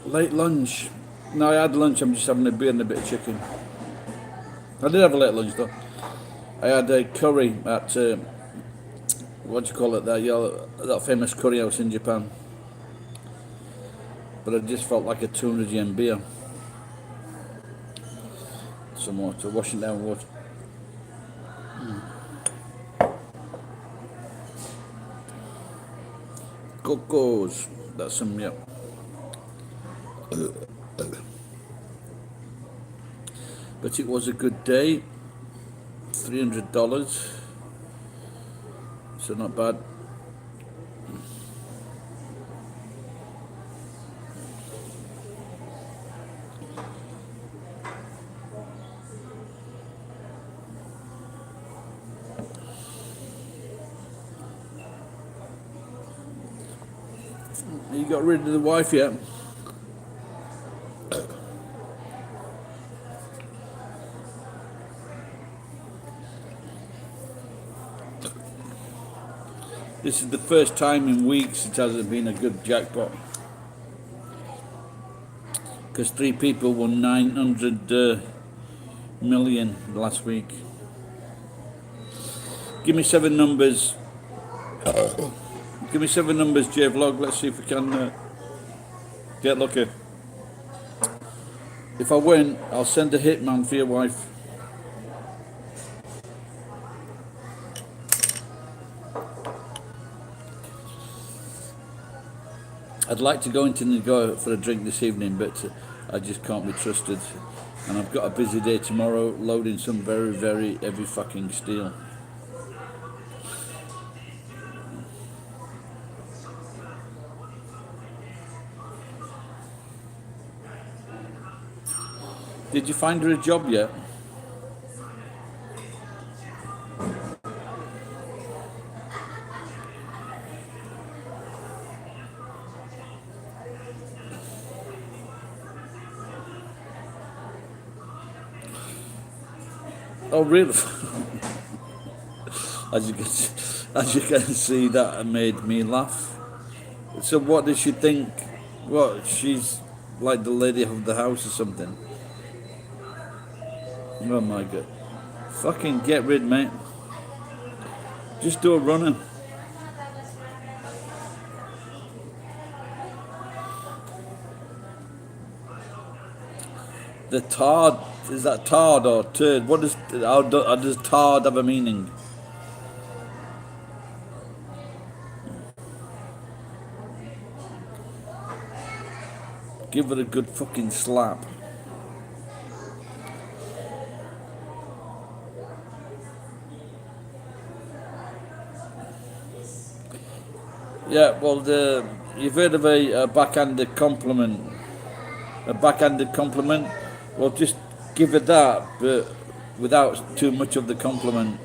Late lunch. No, I had lunch. I'm just having a beer and a bit of chicken. I did have a late lunch though. I had a curry at what do you call it there? Yeah, that famous curry house in Japan. But it just felt like a 200 yen beer. Some water, washing down water. Cocos. That's some, yeah. But it was a good day. $300. So not bad. You got rid of the wife yet? This is the first time in weeks it hasn't been a good jackpot. Because 3 people won 900 million last week. Give me 7 numbers. Give me 7 numbers, J-Vlog. Let's see if we can get lucky. If I win, I'll send a hitman for your wife. I'd like to go into and go for a drink this evening, but I just can't be trusted. And I've got a busy day tomorrow, loading some very, very heavy fucking steel. Did you find her a job yet? Oh, really? As you can see, that made me laugh. So what does she think? What, she's like the lady of the house or something? Oh my god. Fucking get rid, mate. Just do a runner. The tard, is that tard or turd? What is, how does tard have a meaning? Give her a good fucking slap. Yeah, well, you've heard of a backhanded compliment. A backhanded compliment? Well, just give it that, but without too much of the compliment.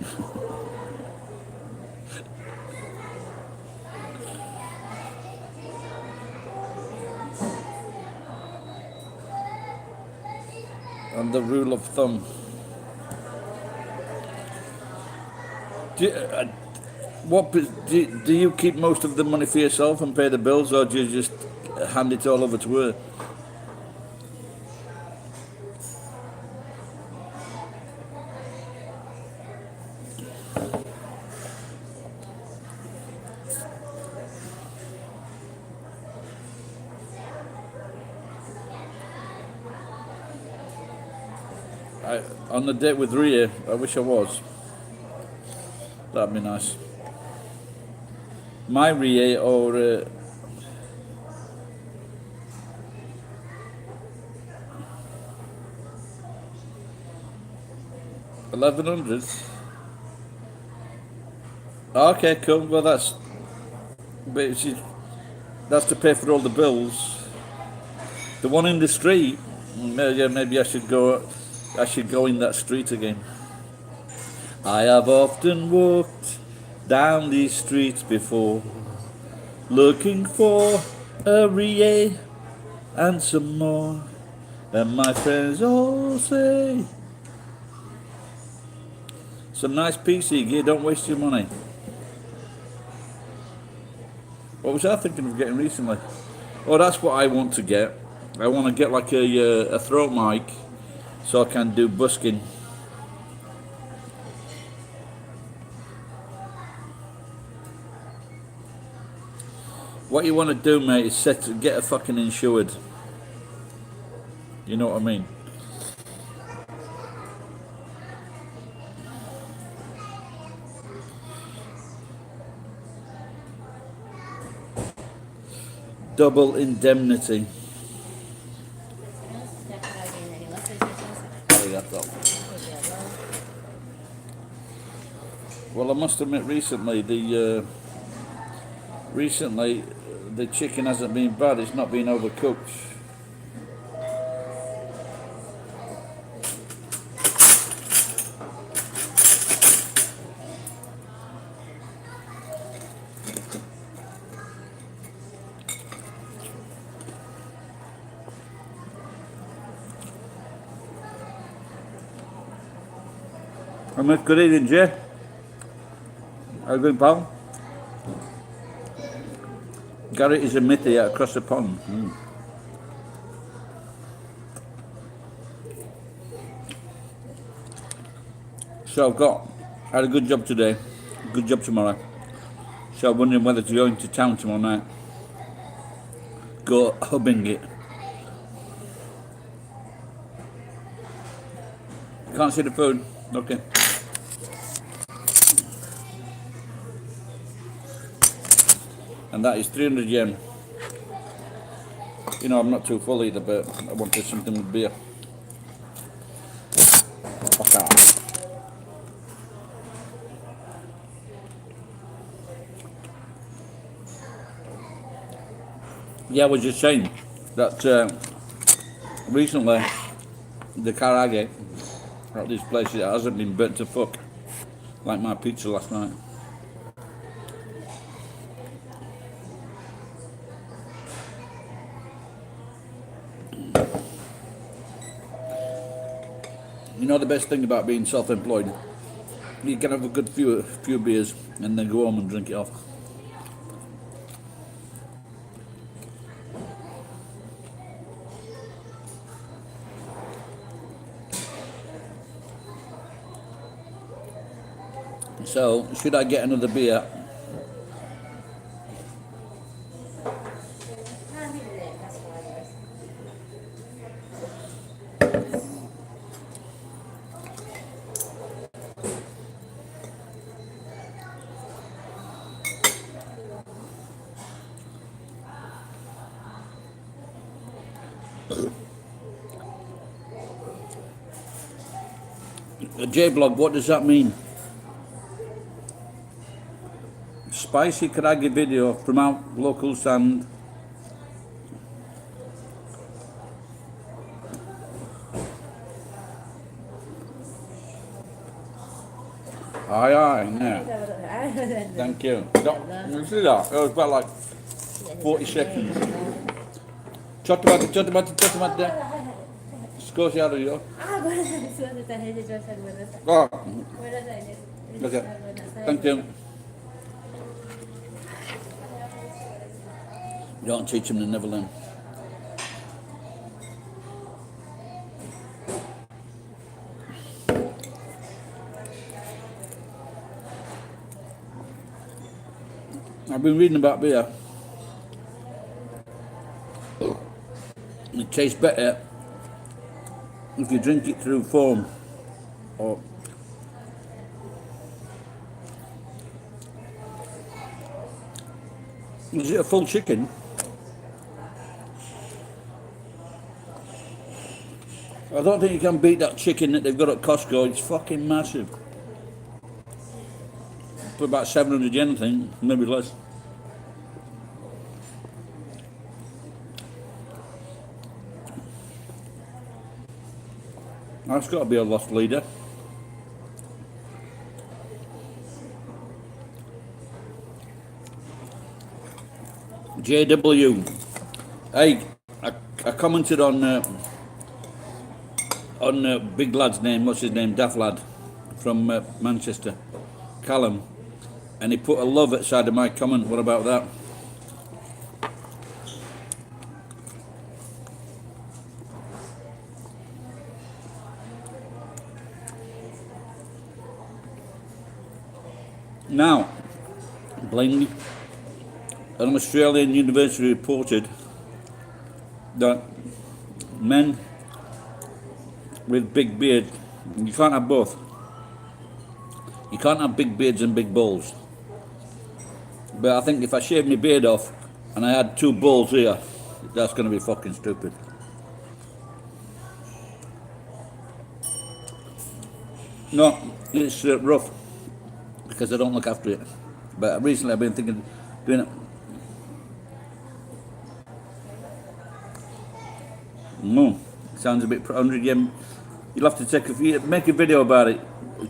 And the rule of thumb. Do you keep most of the money for yourself and pay the bills, or do you just hand it all over to her? On the date with Ria, I wish I was. That'd be nice. My Ria or 1100. Okay, cool. Well, that's to pay for all the bills. The one in the street. Yeah, maybe I should go. I should go in that street again. I have often walked down these streets before, looking for a Rie and some more. And my friends all say, some nice PC gear, don't waste your money. What was I thinking of getting recently? Oh, that's what I want to get. I want to get like a throat mic so I can do busking. What you want to do, mate, is get a fucking insured. You know what I mean? Double indemnity. Well, I must admit, recently the chicken hasn't been bad. It's not been overcooked. Good evening, Jay. How you doing, pal? Garrett is a Mithy out across the pond. So I had a good job today, good job tomorrow. So I'm wondering whether to go into town tomorrow night. Go hubbing it. Can't see the food? Okay. And that is 300 yen. You know, I'm not too full either, but I wanted something with beer. Okay. Yeah, I was just saying that recently the karage at this place it hasn't been burnt to fuck like my pizza last night. You know the best thing about being self-employed? You can have a good few beers and then go home and drink it off. So, should I get another beer? J-Blog, what does that mean? Spicy karage video from our local stand. Aye, yeah. Thank you. You see that? It was about like 40 seconds. Chattamate. Scosi out of you. Oh. Okay. Thank you. Don't teach them to never learn. I've been reading about beer. It tastes better if you drink it through foam or is it a full chicken? I don't think you can beat that chicken that they've got at Costco. It's fucking massive. For about 700 yen, I think, maybe less. That's got to be a lost leader. JW. Hey, I commented on big lad's name. What's his name? Daft Lad from Manchester, Callum, and he put a love outside of my comment. What about that? Now, blindly, an Australian university reported that men with big beards, you can't have both. You can't have big beards and big balls. But I think if I shave my beard off and I had two balls here, that's going to be fucking stupid. No, it's rough because I don't look after it. But recently I've been thinking doing it. Sounds a bit 100 yen. You'll have to make a video about it.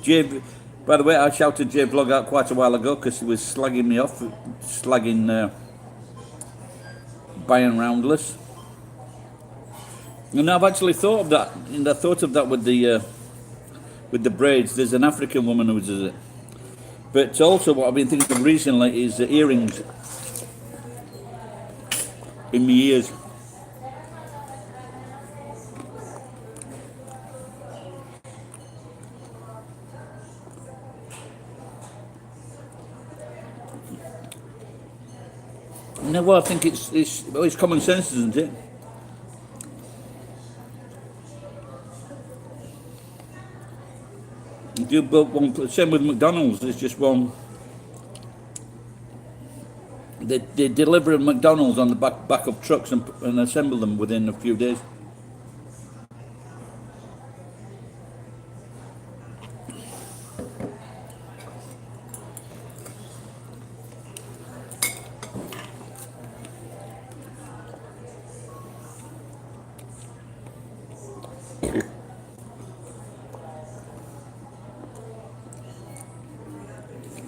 Jay, by the way, I shouted Jay Vlog out quite a while ago because he was slagging me off, slagging buying roundless. And I've actually thought of that. And I thought of that with the braids. There's an African woman who does it. But also what I've been thinking of recently is the earrings in my ears. No, well, I think it's common sense, isn't it? You build one, same with McDonald's. It's just one. They deliver McDonald's on the back of trucks and assemble them within a few days.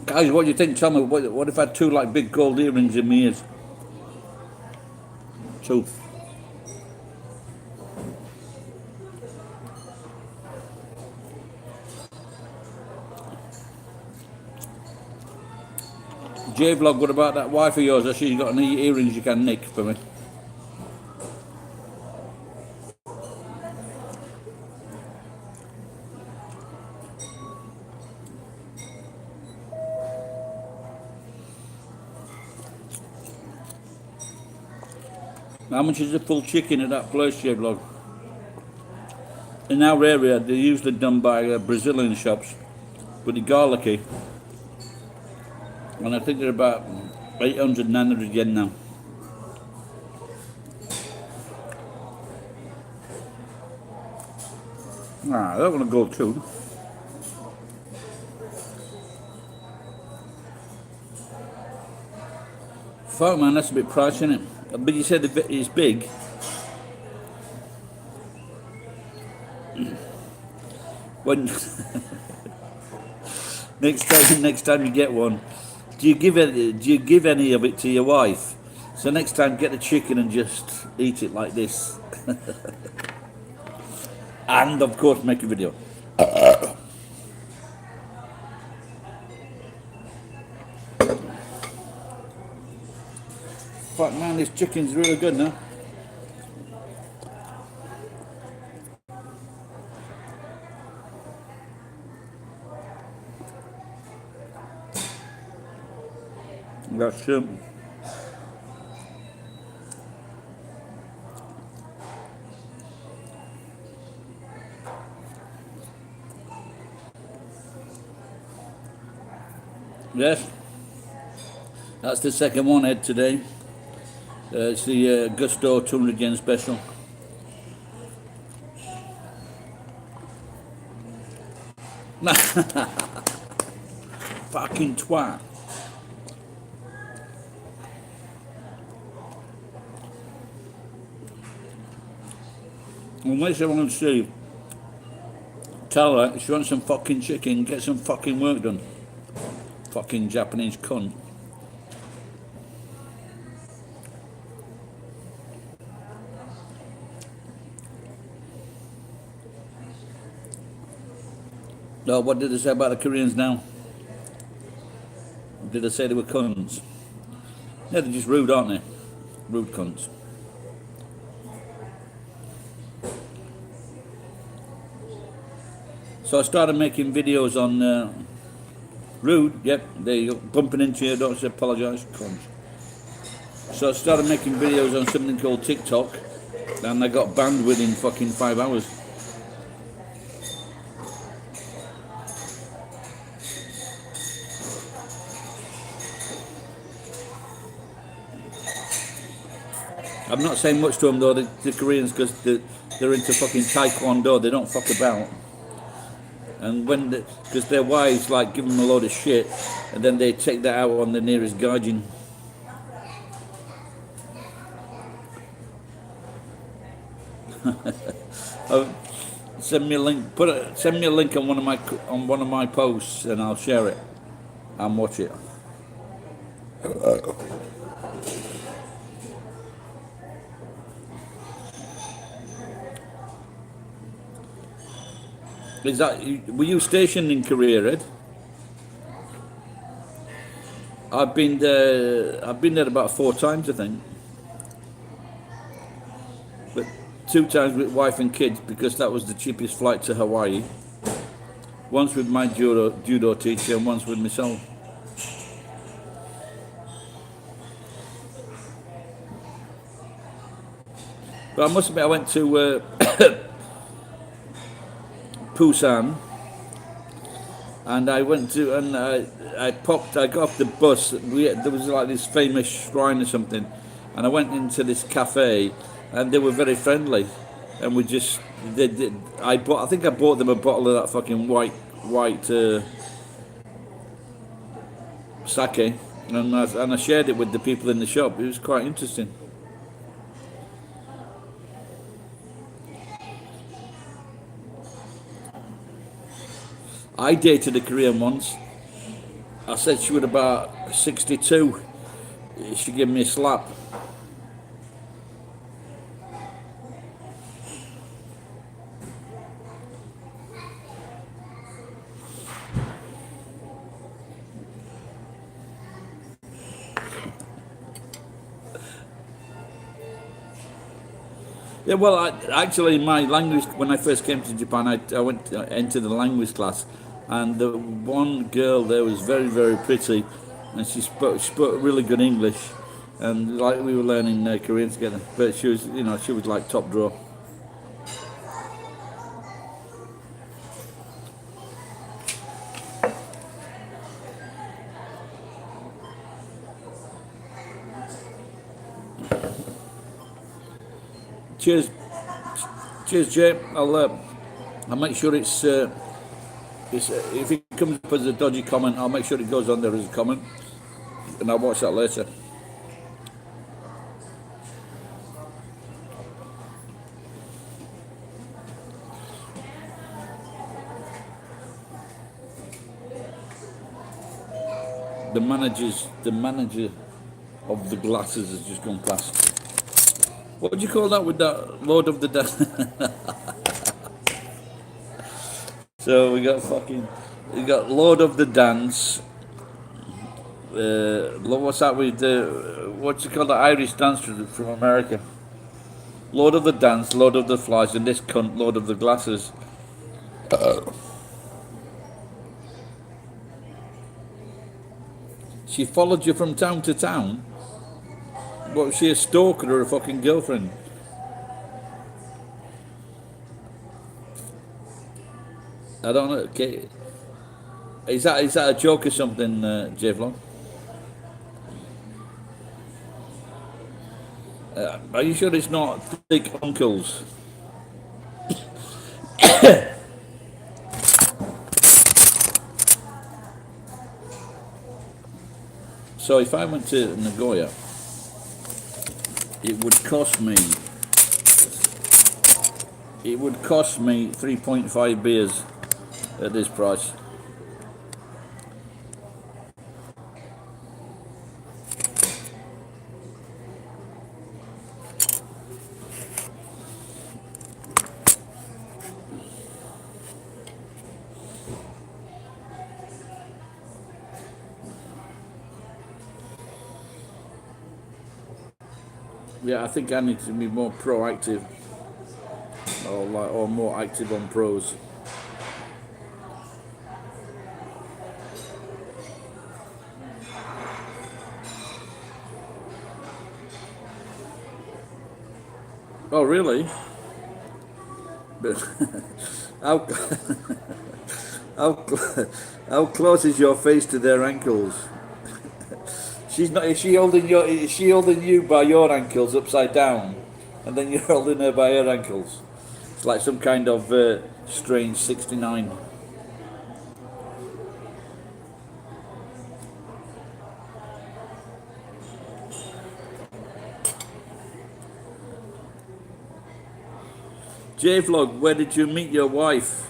Guys, what do you think? Tell me, what if I had two like big gold earrings in my ears? Two. J-Vlog, what about that wife of yours? Has she got any earrings you can nick for me? How much is a full chicken at that place, J-Vlog? In our area, they're usually done by Brazilian shops, but they're garlicky. And I think they're about 800, 900 yen now. Ah, I don't want to go too. Fuck man, that's a bit pricey, isn't it? But you said it's big. When next time you get one, do you give any of it to your wife? So next time get the chicken and just eat it like this. And of course make a video. Fuck man, this chicken's really good now. That's yes, that's the second one I had today. It's the Gusto 200 yen special. Fucking twat. Unless I want to see, tell her if she wants some fucking chicken, get some fucking work done. Fucking Japanese cunt. No, what did they say about the Koreans now? Did they say they were cunts? Yeah, they're just rude, aren't they? Rude cunts. So I started making videos on Rude, yep, there you go. Bumping into you, don't say apologise, cunts. So I started making videos on something called TikTok, and I got banned within fucking 5 hours. I'm not saying much to them though, the Koreans, because they're into fucking taekwondo, they don't fuck about. And when, because their wives like give them a load of shit, and then they take that out on the nearest guardian. Send me a link. Send me a link on one of my posts, and I'll share it and watch it. Is that, were you stationed in Korea, Ed? I've been there. I've been there about 4 times, I think. But 2 times with wife and kids, because that was the cheapest flight to Hawaii. Once with my judo teacher, and once with myself. But I must admit, I went to Busan, and I went to, and I got off the bus. There was like this famous shrine or something, and I went into this cafe, and they were very friendly, and we just, I think I bought them a bottle of that fucking white sake, and I shared it with the people in the shop. It was quite interesting. I dated a Korean once. I said she was about 62. She gave me a slap. Yeah, well, actually, my language, when I first came to Japan, I went entered the language class, and the one girl there was very, very pretty, and she spoke really good English, and like we were learning Korean together. But she was, she was like top drawer. Cheers, Jay. I'll make sure it's if it comes up as a dodgy comment, I'll make sure it goes on there as a comment, and I'll watch that later. The manager of the glasses has just gone past. What would you call that with that Lord of the Dance? So we got Lord of the Dance. What's that with what's it called? The Irish dance from America. Lord of the Dance, Lord of the Flies, and this cunt, Lord of the Glasses. She followed you from town to town. What, was she a stalker or a fucking girlfriend? I don't know. Okay. Is that a joke or something, Javlon? Are you sure it's not thick uncles? So if I went to Nagoya, it would cost me 3.5 beers at this price. Yeah, I think I need to be more proactive, or more active on pros. Oh, really? But how, how, how close is your face to their ankles? She's not. Is she holding your? Is she holding you by your ankles upside down, and then you're holding her by her ankles? It's like some kind of strange 69. J-Vlog, where did you meet your wife?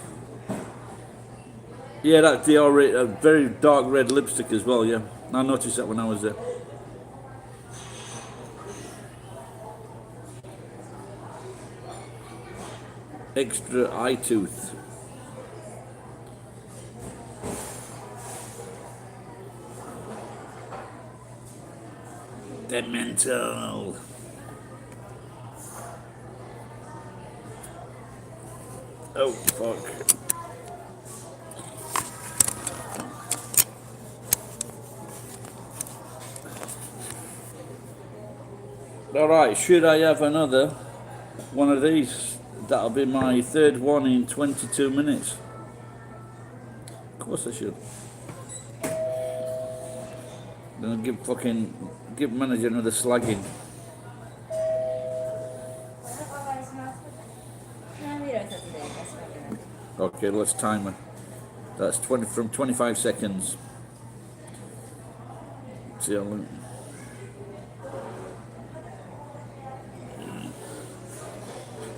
Yeah, that Dior, a very dark red lipstick as well, yeah. I noticed that when I was there. Extra eye tooth. Dead mental. Oh, fuck. Alright, should I have another one of these? That'll be my third one in 22 minutes. Of course I should. Then give manager another slagging. Okay, let's time it. That's 20 from 25 seconds. See how long.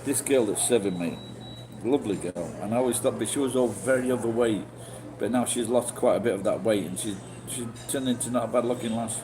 This girl that's serving me, lovely girl, and I always thought, but she was all very overweight, but now she's lost quite a bit of that weight, and she's turned into not a bad looking lass.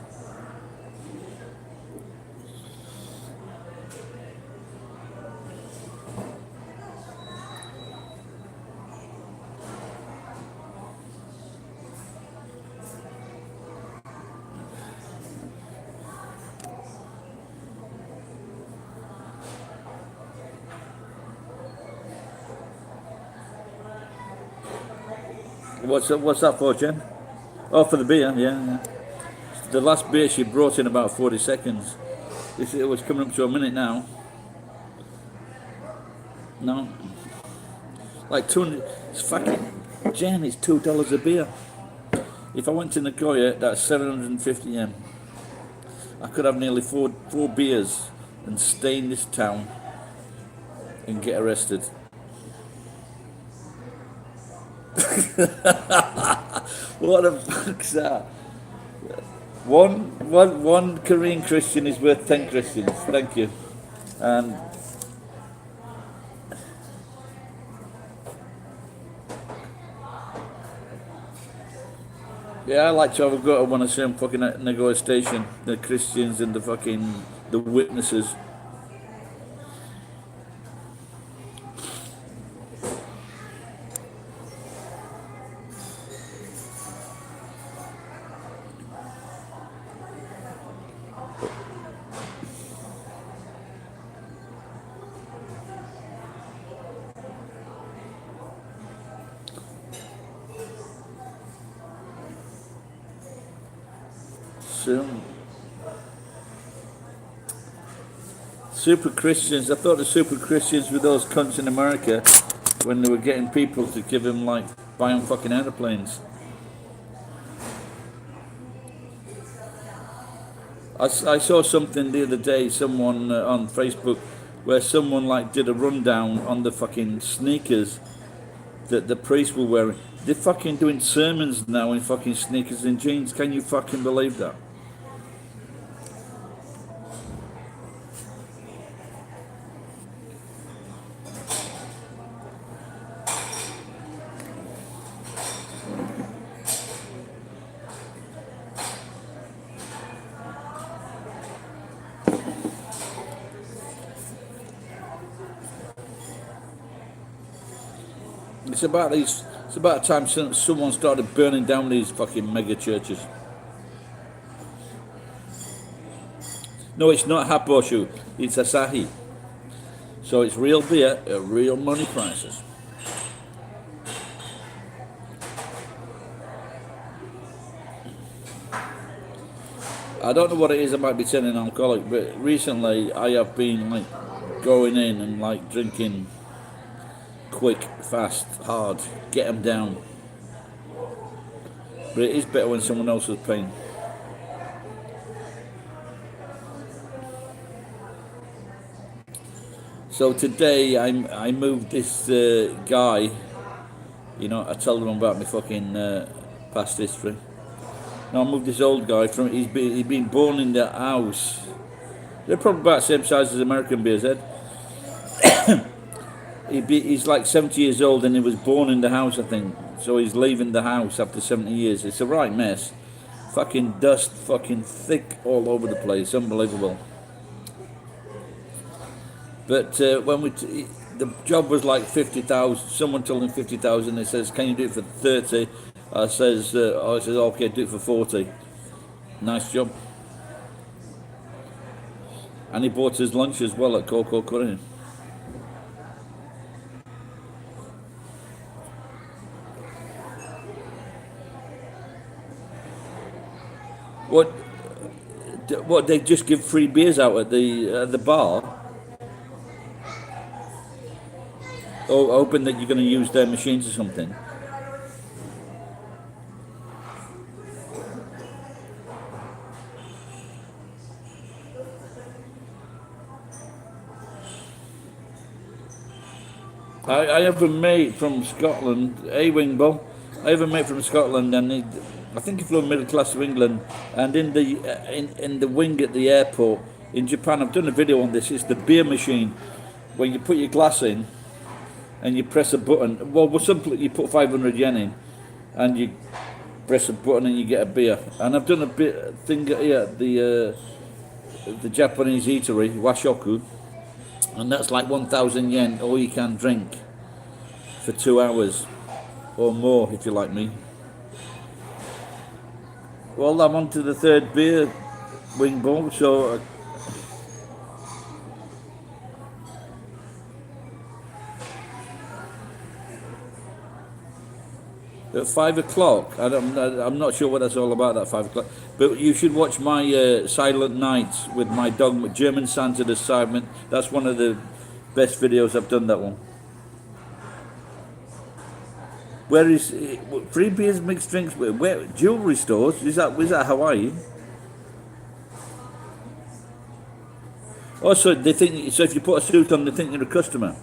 What's that for, Jen? Oh, for the beer, yeah. The last beer she brought in about 40 seconds. It was coming up to a minute now. No. Like 200, it's fucking, Jen, it's $2 a beer. If I went to Nagoya, that's 750 yen. I could have nearly four beers and stay in this town and get arrested. What the fuck's that? One Korean Christian is worth 10 Christians. Thank you. And yeah, I like to have a go at when I see them fucking at Nagoya Station. The Christians and the witnesses. Super Christians. I thought the super Christians were those cunts in America when they were getting people to give them, like, buy them fucking airplanes. I saw something the other day, someone on Facebook, where someone like did a rundown on the fucking sneakers that the priests were wearing. They're fucking doing sermons now in fucking sneakers and jeans. Can you fucking believe that? It's about time someone started burning down these fucking mega churches. No, it's not Haposhu, it's Asahi. So it's real beer at real money prices. I don't know what it is, I might be turning alcoholic, but recently I have been like going in and like drinking quick, fast, hard, get them down. But it is better when someone else is paying. So today I moved this guy, you know, I told him about my fucking past history. Now I moved this old guy from, he'd been born in the house. They're probably about the same size as American Beer's Head. He's like 70 years old and he was born in the house, I think. So he's leaving the house after 70 years. It's a right mess. Fucking dust, fucking thick all over the place. Unbelievable. But when the job was like 50,000. Someone told him 50,000. He says, "Can you do it for 30?" I says, "Okay, do it for 40." Nice job. And he bought his lunch as well at Coco Curry. What they just give free beers out at the bar? Or hoping that you're going to use their machines or something? I have a mate from Scotland, Wingbo. I have a mate from Scotland, and I think he flew middle class to England. And in the wing at the airport in Japan, I've done a video on this. It's the beer machine, where you put your glass in, and you press a button. Well, you put 500 yen in, and you press a button and you get a beer. And I've done a thing here at the Japanese eatery, Washoku. And that's like 1,000 yen, all you can drink for 2 hours or more, if you like me. Well, I'm on to the third beer, Wingbo, so at 5 o'clock, I'm not sure what that's all about, that 5 o'clock, but you should watch my Silent Nights with my dog, German Santa the Simon. That's one of the best videos I've done, that one. Where is free beers, mixed drinks? Where jewelry stores? Is that Hawaii? Also, they think so. If you put a suit on, they think you're a customer.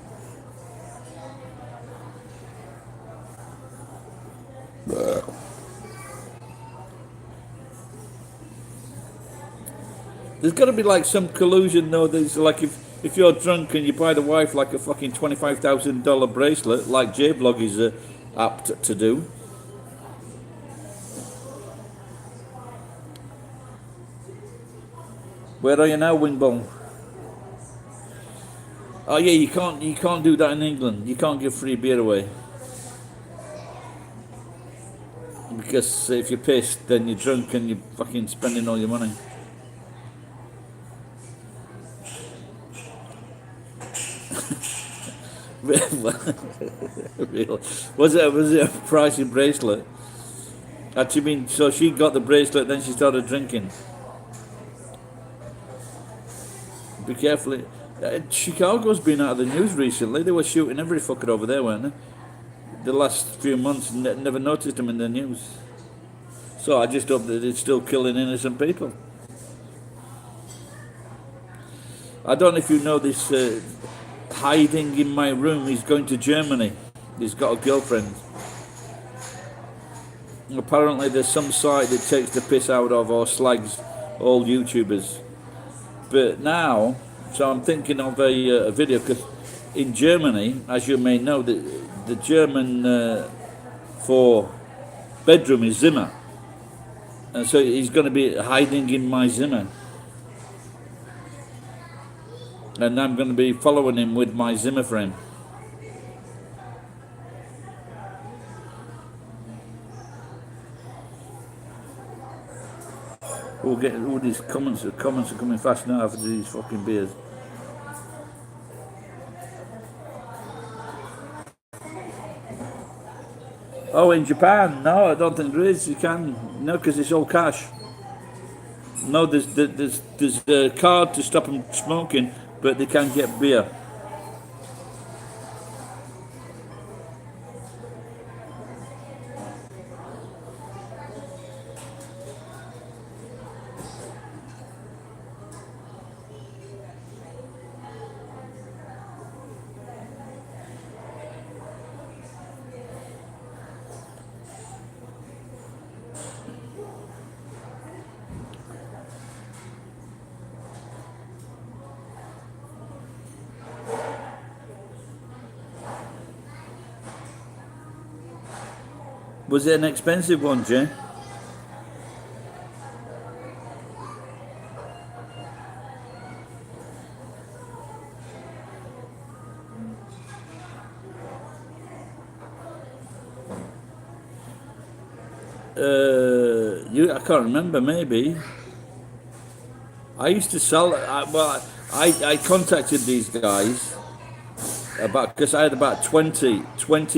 There's got to be like some collusion, though. There's like if you're drunk and you buy the wife like a fucking $25,000 bracelet, like J-Blog is apt to do. Where are you now, Wingbone? Oh yeah, you can't do that in England. You can't give free beer away. Because if you're pissed, then you're drunk and you're fucking spending all your money. Was it a pricey bracelet? You mean, so she got the bracelet, then she started drinking? Be careful. Chicago's been out of the news recently. They were shooting every fucker over there, weren't they? The last few months, never noticed them in the news. So I just hope that it's still killing innocent people. I don't know if you know this, hiding in my room, he's going to Germany. He's got a girlfriend. Apparently there's some site that takes the piss out of or slags all YouTubers. But now, so I'm thinking of a video, because in Germany, as you may know, the German for bedroom is Zimmer. And so he's going to be hiding in my Zimmer. And I'm going to be following him with my Zimmer frame. We'll get all these comments. The comments are coming fast now after these fucking beers. Oh, in Japan? No, I don't think there is. You can. No, because it's all cash. No, there's a card to stop them smoking, but they can get beer. Was it an expensive one, Jay? I can't remember. Maybe I used to sell. I contacted these guys because I had about 20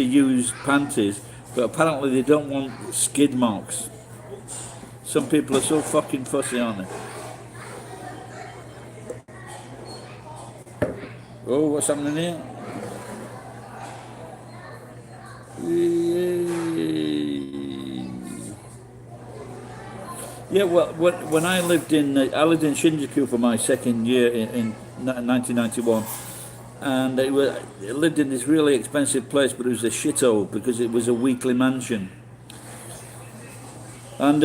used panties, but apparently they don't want skid marks. Some people are so fucking fussy, aren't they? Oh, what's happening here? Yeah, well, when I lived in Shinjuku for my second year in 1991, and I lived in this really expensive place, but it was a shithole because it was a weekly mansion. And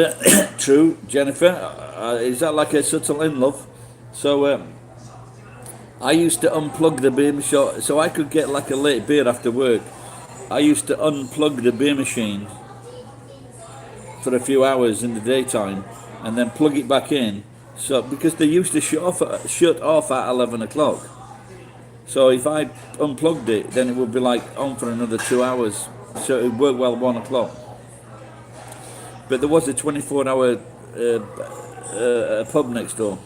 true, Jennifer, is that like a subtle in love? So I used to unplug the beer machine so I could get like a late beer after work. I used to unplug the beer machine for a few hours in the daytime and then plug it back in. So because they used to shut off at 11 o'clock. So if I unplugged it, then it would be like on for another 2 hours. So it would work well 1 o'clock. But there was a 24-hour pub next door.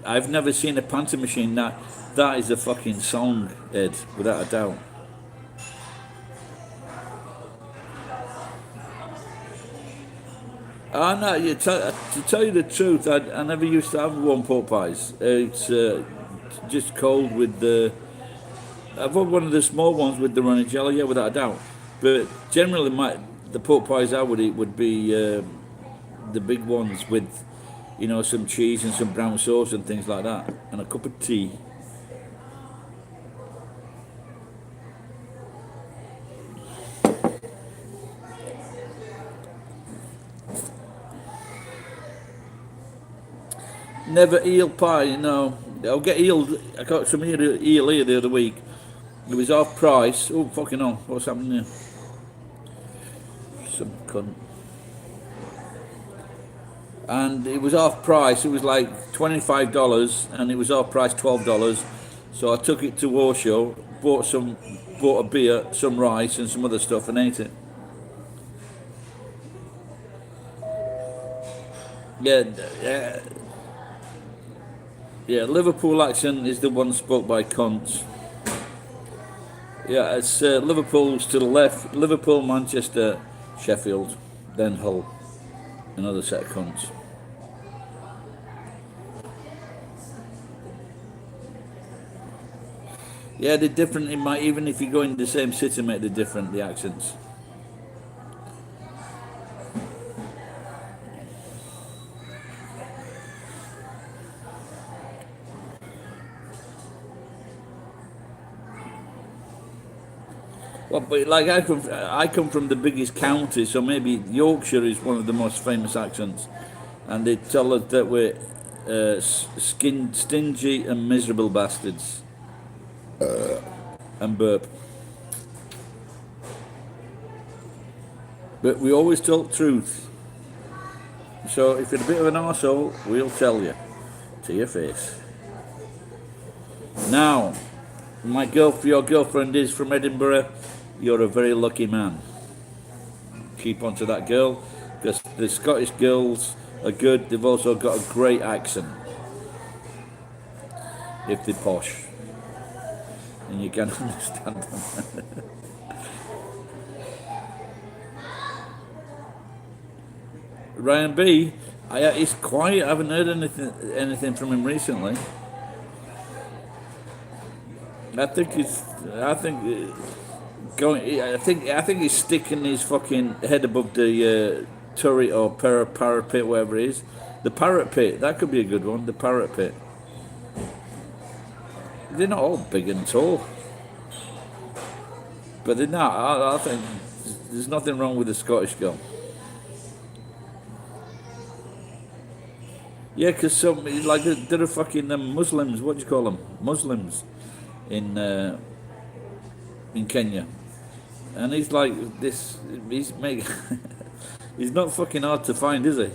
I've never seen a panty machine. That is a fucking song, Ed, without a doubt. No, to tell you the truth, I never used to have one pork pies. It's just cold with the. I've had one of the small ones with the runny jelly, yeah, without a doubt. But generally, the pork pies I would eat would be the big ones with, some cheese and some brown sauce and things like that, and a cup of tea. Never eel pie, no. I'll get eel. I got some eel here the other week. It was half price. Oh, fucking hell. What's happening here? Some cunt. And it was half price. It was like $25 and it was half price $12. So I took it to Warshaw, bought a beer, some rice and some other stuff and ate it. Yeah, Liverpool accent is the one spoke by cunts. Yeah, it's Liverpool's to the left, Liverpool, Manchester, Sheffield, then Hull. Another set of cunts. Yeah, they're different. Even if you go in the same city, mate, they're different, the accents. Well, but like I come from the biggest county, so maybe Yorkshire is one of the most famous accents, and they tell us that we're stingy and miserable bastards. And burp. But we always tell the truth. So if you're a bit of an arsehole, we'll tell you to your face. Now, your girlfriend is from Edinburgh. You're a very lucky man. Keep on to that girl, because the Scottish girls are good. They've also got a great accent, if they're posh, and you can understand them. Ryan B, He's quiet. I haven't heard anything from him recently. I think he's. I think going. I think he's sticking his fucking head above the turret or parrot pit, whatever it is. The parrot pit. That could be a good one. The parrot pit. They're not all big and tall, but they're not. I think there's nothing wrong with the Scottish girl. Yeah, because some like they're fucking Muslims. What do you call them? Muslims in Kenya, and he's like this. He's make. He's not fucking hard to find, is he?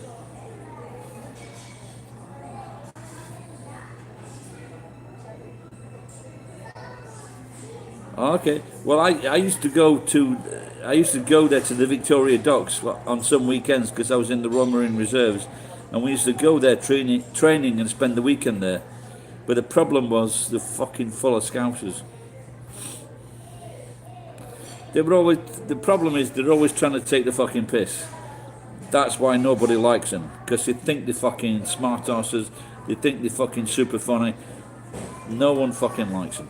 Oh, okay. Well, I used to go to there to the Victoria Docks on some weekends because I was in the Royal Marine Reserves, and we used to go there training and spend the weekend there. But the problem was they're fucking full of Scousers. They were always the problem is they're always trying to take the fucking piss. That's why nobody likes them because they think they're fucking smart asses. They think they're fucking super funny. No one fucking likes them.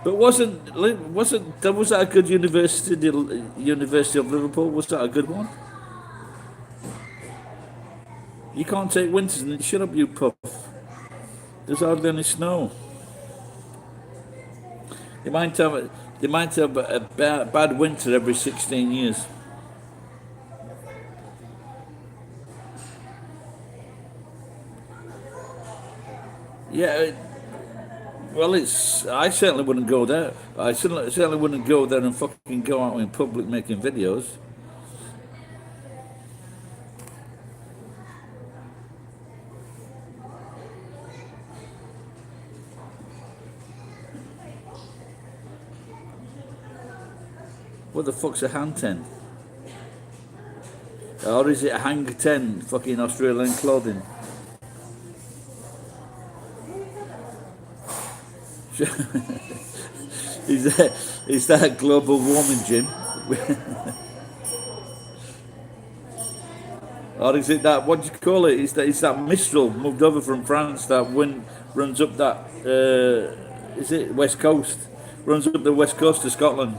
But was that a good university? The University of Liverpool, was that a good one? You can't take winters and shut up, you puff. There's hardly any snow. They might have a bad winter every 16 years. Yeah. Well, I certainly wouldn't go there. I certainly wouldn't go there and fucking go out in public making videos. What the fuck's a hand 10? Or is it a hang 10 fucking Australian clothing? Is that global warming, Jim? Or is it that, what do you call it? It's that Mistral moved over from France that wind runs up that, is it West Coast? Runs up the West Coast of Scotland.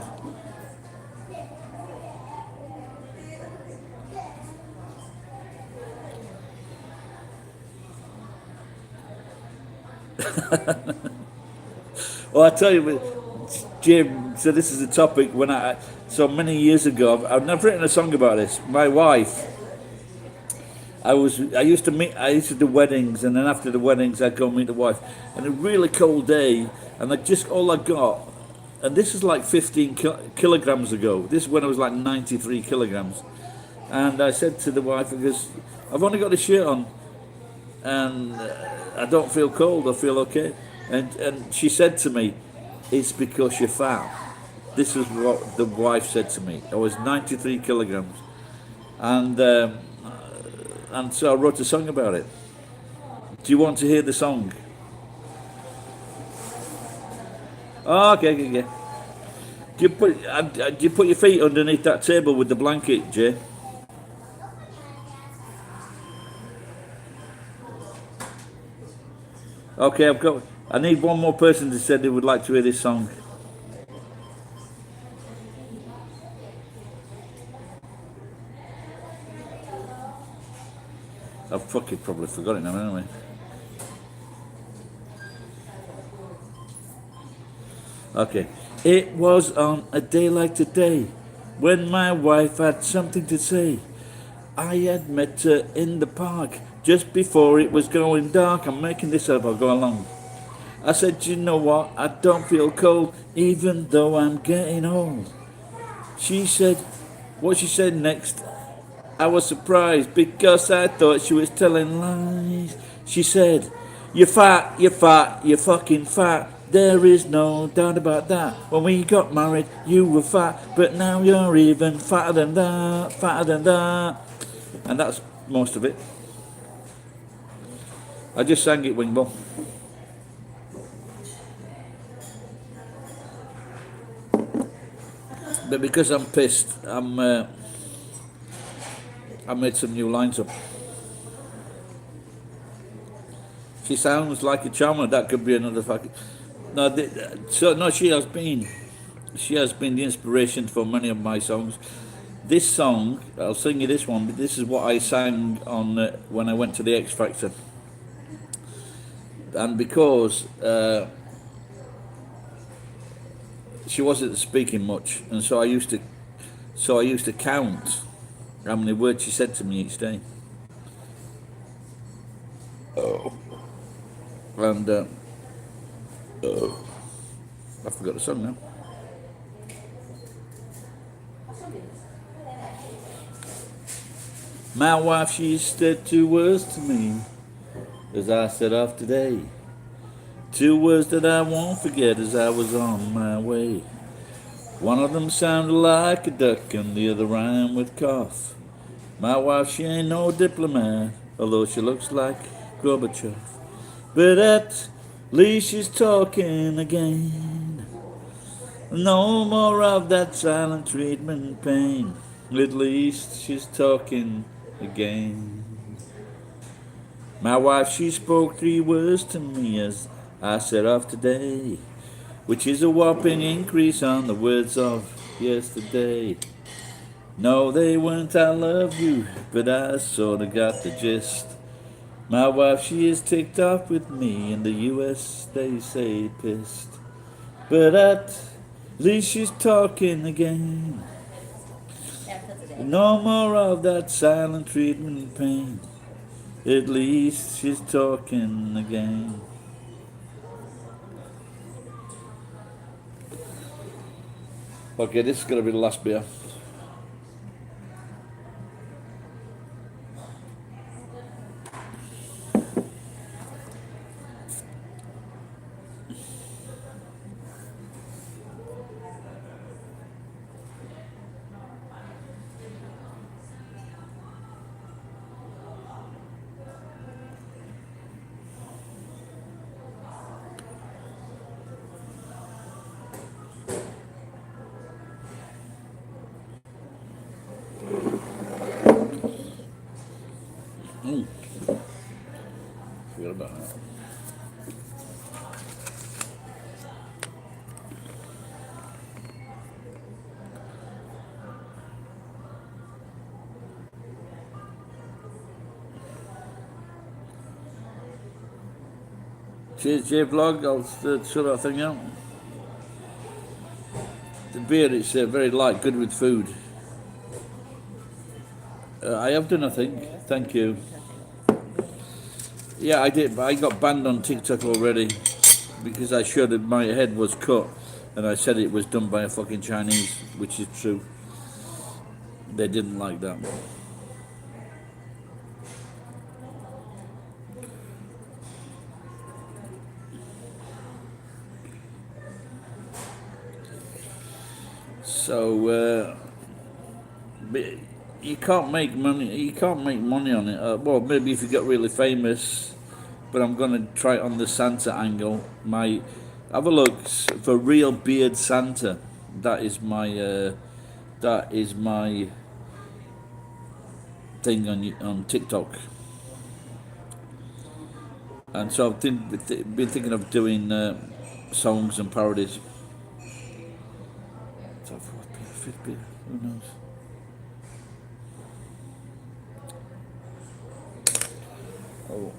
Well, I tell you, Jim. So this is a topic so many years ago. I've never written a song about this. My wife. I used to do weddings, and then after the weddings, I'd go meet the wife. And a really cold day, and all I got, and this is like 15 kilograms ago. This is when I was like 93 kilograms. And I said to the wife, because I've only got a shirt on, and I don't feel cold. I feel okay. And she said to me, "It's because you're fat." This is what the wife said to me. I was 93 kilograms, and so I wrote a song about it. Do you want to hear the song? Oh, okay. Do you put your feet underneath that table with the blanket, Jay? Okay, I need one more person to say they would like to hear this song. I've fucking probably forgot it now, anyway. Okay. It was on a day like today when my wife had something to say. I had met her in the park just before it was going dark. I'm making this up, I'll go along. I said, you know what, I don't feel cold even though I'm getting old. She said, what she said next, I was surprised because I thought she was telling lies. She said, you're fat, you're fucking fat. There is no doubt about that. When we got married, you were fat, but now you're even fatter than that. And that's most of it. I just sang it, Wingbo. But because I'm pissed, I made some new lines up. She sounds like a charmer. That could be another fucking. No, so no, she has been the inspiration for many of my songs. This song, I'll sing you this one. But this is what I sang on when I went to the X Factor, and because she wasn't speaking much, and so I used to count how many words she said to me each day, and I forgot the song now. My wife, she said 2 words to me as I set off today. 2 words that I won't forget as I was on my way. One of them sounded like a duck and the other rhymed with cough. My wife, she ain't no diplomat, although she looks like Gorbachev. But at least she's talking again. No more of that silent treatment pain. At least she's talking again. My wife, she spoke 3 words to me as I set off today, which is a whopping increase on the words of yesterday. No, they weren't I love you, but I sorta got the gist. My wife, she is ticked off with me, in the US they say pissed. But at least she's talking again. No more of that silent treatment pain. At least she's talking again. Okay, this is gonna be the last beer. Forgot about that. Cheers, vlog. I'll sort that thing out. The beer is very light, good with food. I have done, I think. Thank you. Yeah, I did, but I got banned on TikTok already because I showed that my head was cut and I said it was done by a fucking Chinese, which is true. They didn't like that. So, but you can't make money. You can't make money on it. Well, maybe if you get really famous. But I'm gonna try it on the Santa angle. Have a look for real beard Santa. That is my thing on TikTok. And so I've been thinking of doing songs and parodies. So fourth beer, fifth beer, who knows? Oh.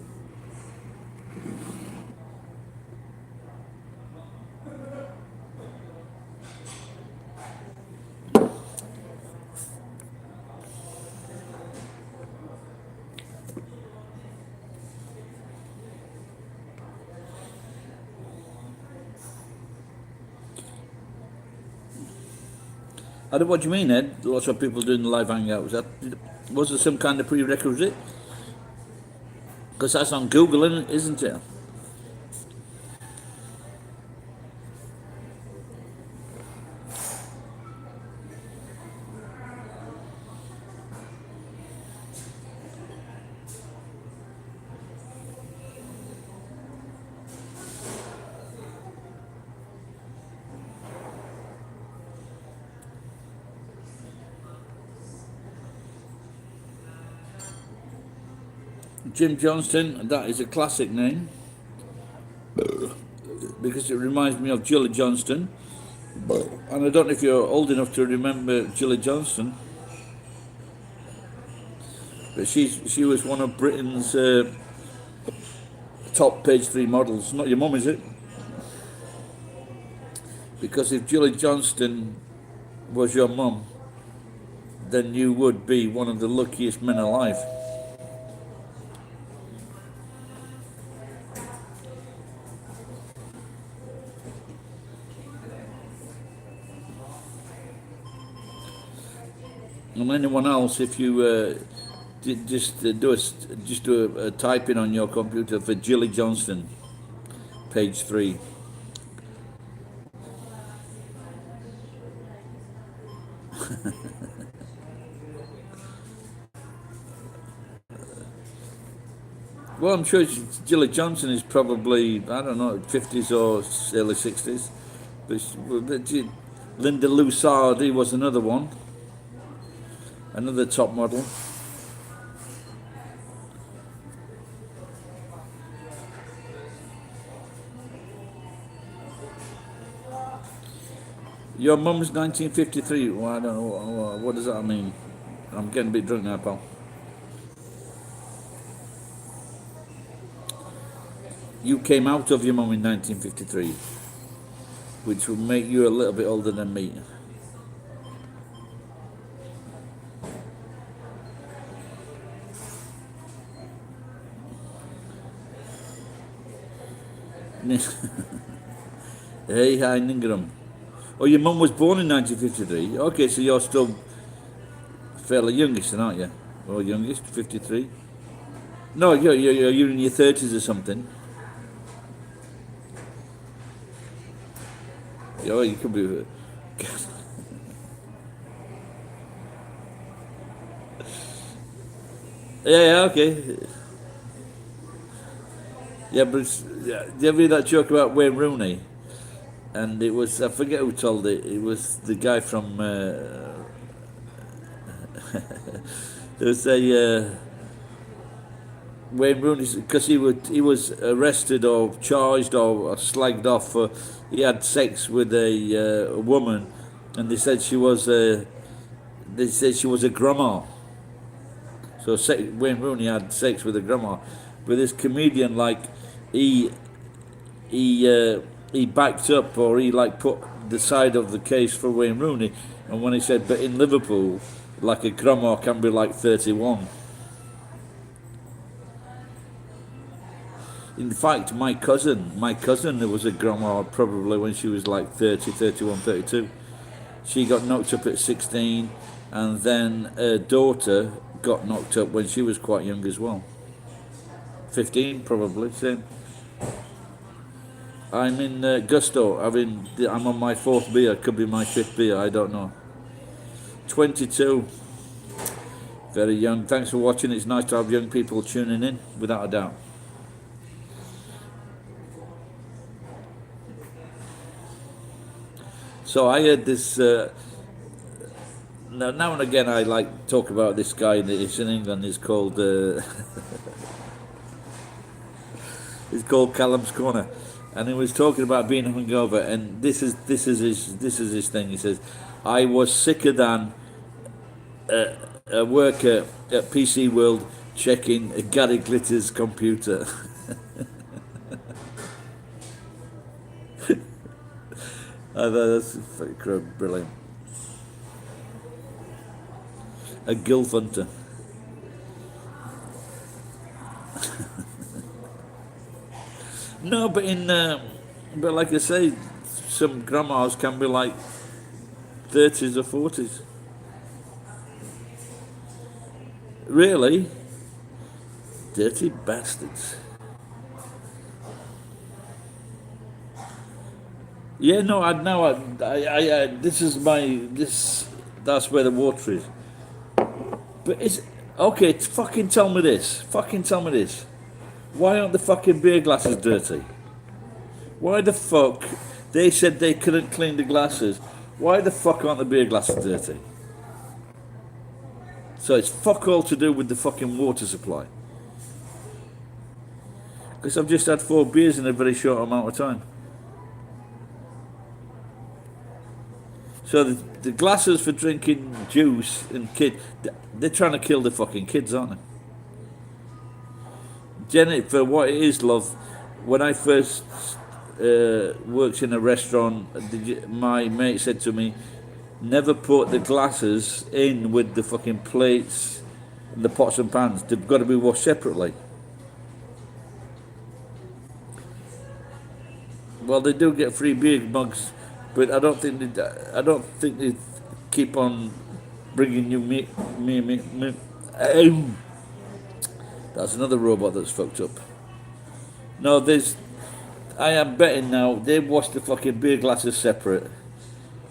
What do you mean, Ed? Lots of people doing the live hangouts. Was there some kind of prerequisite? Because that's on Google, isn't it? Jim Johnston, that is a classic name because it reminds me of Gilly Johnston. And I don't know if you're old enough to remember Gilly Johnston, but she was one of Britain's top page 3 models. Not your mum, is it? Because if Gilly Johnston was your mum, then you would be one of the luckiest men alive. And anyone else, if you just do a type in on your computer for Gilly Johnston, page 3. Well, I'm sure Gilly Johnson is probably, I don't know, 50s or early 60s. But Linda Lusardi was another one, another top model. Your mum's 1953. Well, I don't know. What does that mean? I'm getting a bit drunk now, pal. You came out of your mum in 1953, which will make you a little bit older than me. Hey, hi, Ningram. Oh, your mum was born in 1953. Okay, so you're still fairly youngish, then, aren't you? Or youngest, 53. No, you're in your 30s or something. Oh, you could be. Yeah, okay. Yeah, but do you ever hear that joke about Wayne Rooney? And it was, I forget who told it. It was the guy from. There was a Wayne Rooney, because he was arrested or charged or slagged off for he had sex with a woman, and they said she was a grandma. So Wayne Rooney had sex with a grandma, but this comedian, like, he backed up, or he like put the side of the case for Wayne Rooney, and when he said, but in Liverpool, like, a grandma can be like 31. In fact, my cousin, there was a grandma probably when she was like 30, 31, 32. She got knocked up at 16, and then her daughter got knocked up when she was quite young as well. 15 probably, same. I'm in Gusto. I'm on my 4th beer, could be my 5th beer, I don't know. 22. Very young. Thanks for watching. It's nice to have young people tuning in, without a doubt. So I heard this, now and again I like talk about this guy that's in England. He's called, he's called Callum's Corner. And he was talking about being hungover, and this is his thing. He says, I was sicker than a worker at PC World checking Gary Glitter's computer. I thought that's brilliant. A gilf hunter. No, but but like I say, some grandmas can be like 30s or 40s. Really? Dirty bastards. Yeah, no, that's where the water is. But okay, fucking tell me this. Why aren't the fucking beer glasses dirty? Why the fuck, they said they couldn't clean the glasses. Why the fuck aren't the beer glasses dirty? So it's fuck all to do with the fucking water supply. Because I've just had 4 beers in a very short amount of time. So the glasses for drinking juice and they're trying to kill the fucking kids, aren't they? Jenny, for what it is, love, when I first worked in a restaurant, my mate said to me, never put the glasses in with the fucking plates and the pots and pans. They've got to be washed separately. Well, they do get free beer mugs, but I don't think they keep on bringing you me. That's another robot that's fucked up. No, I am betting now they wash the fucking beer glasses separate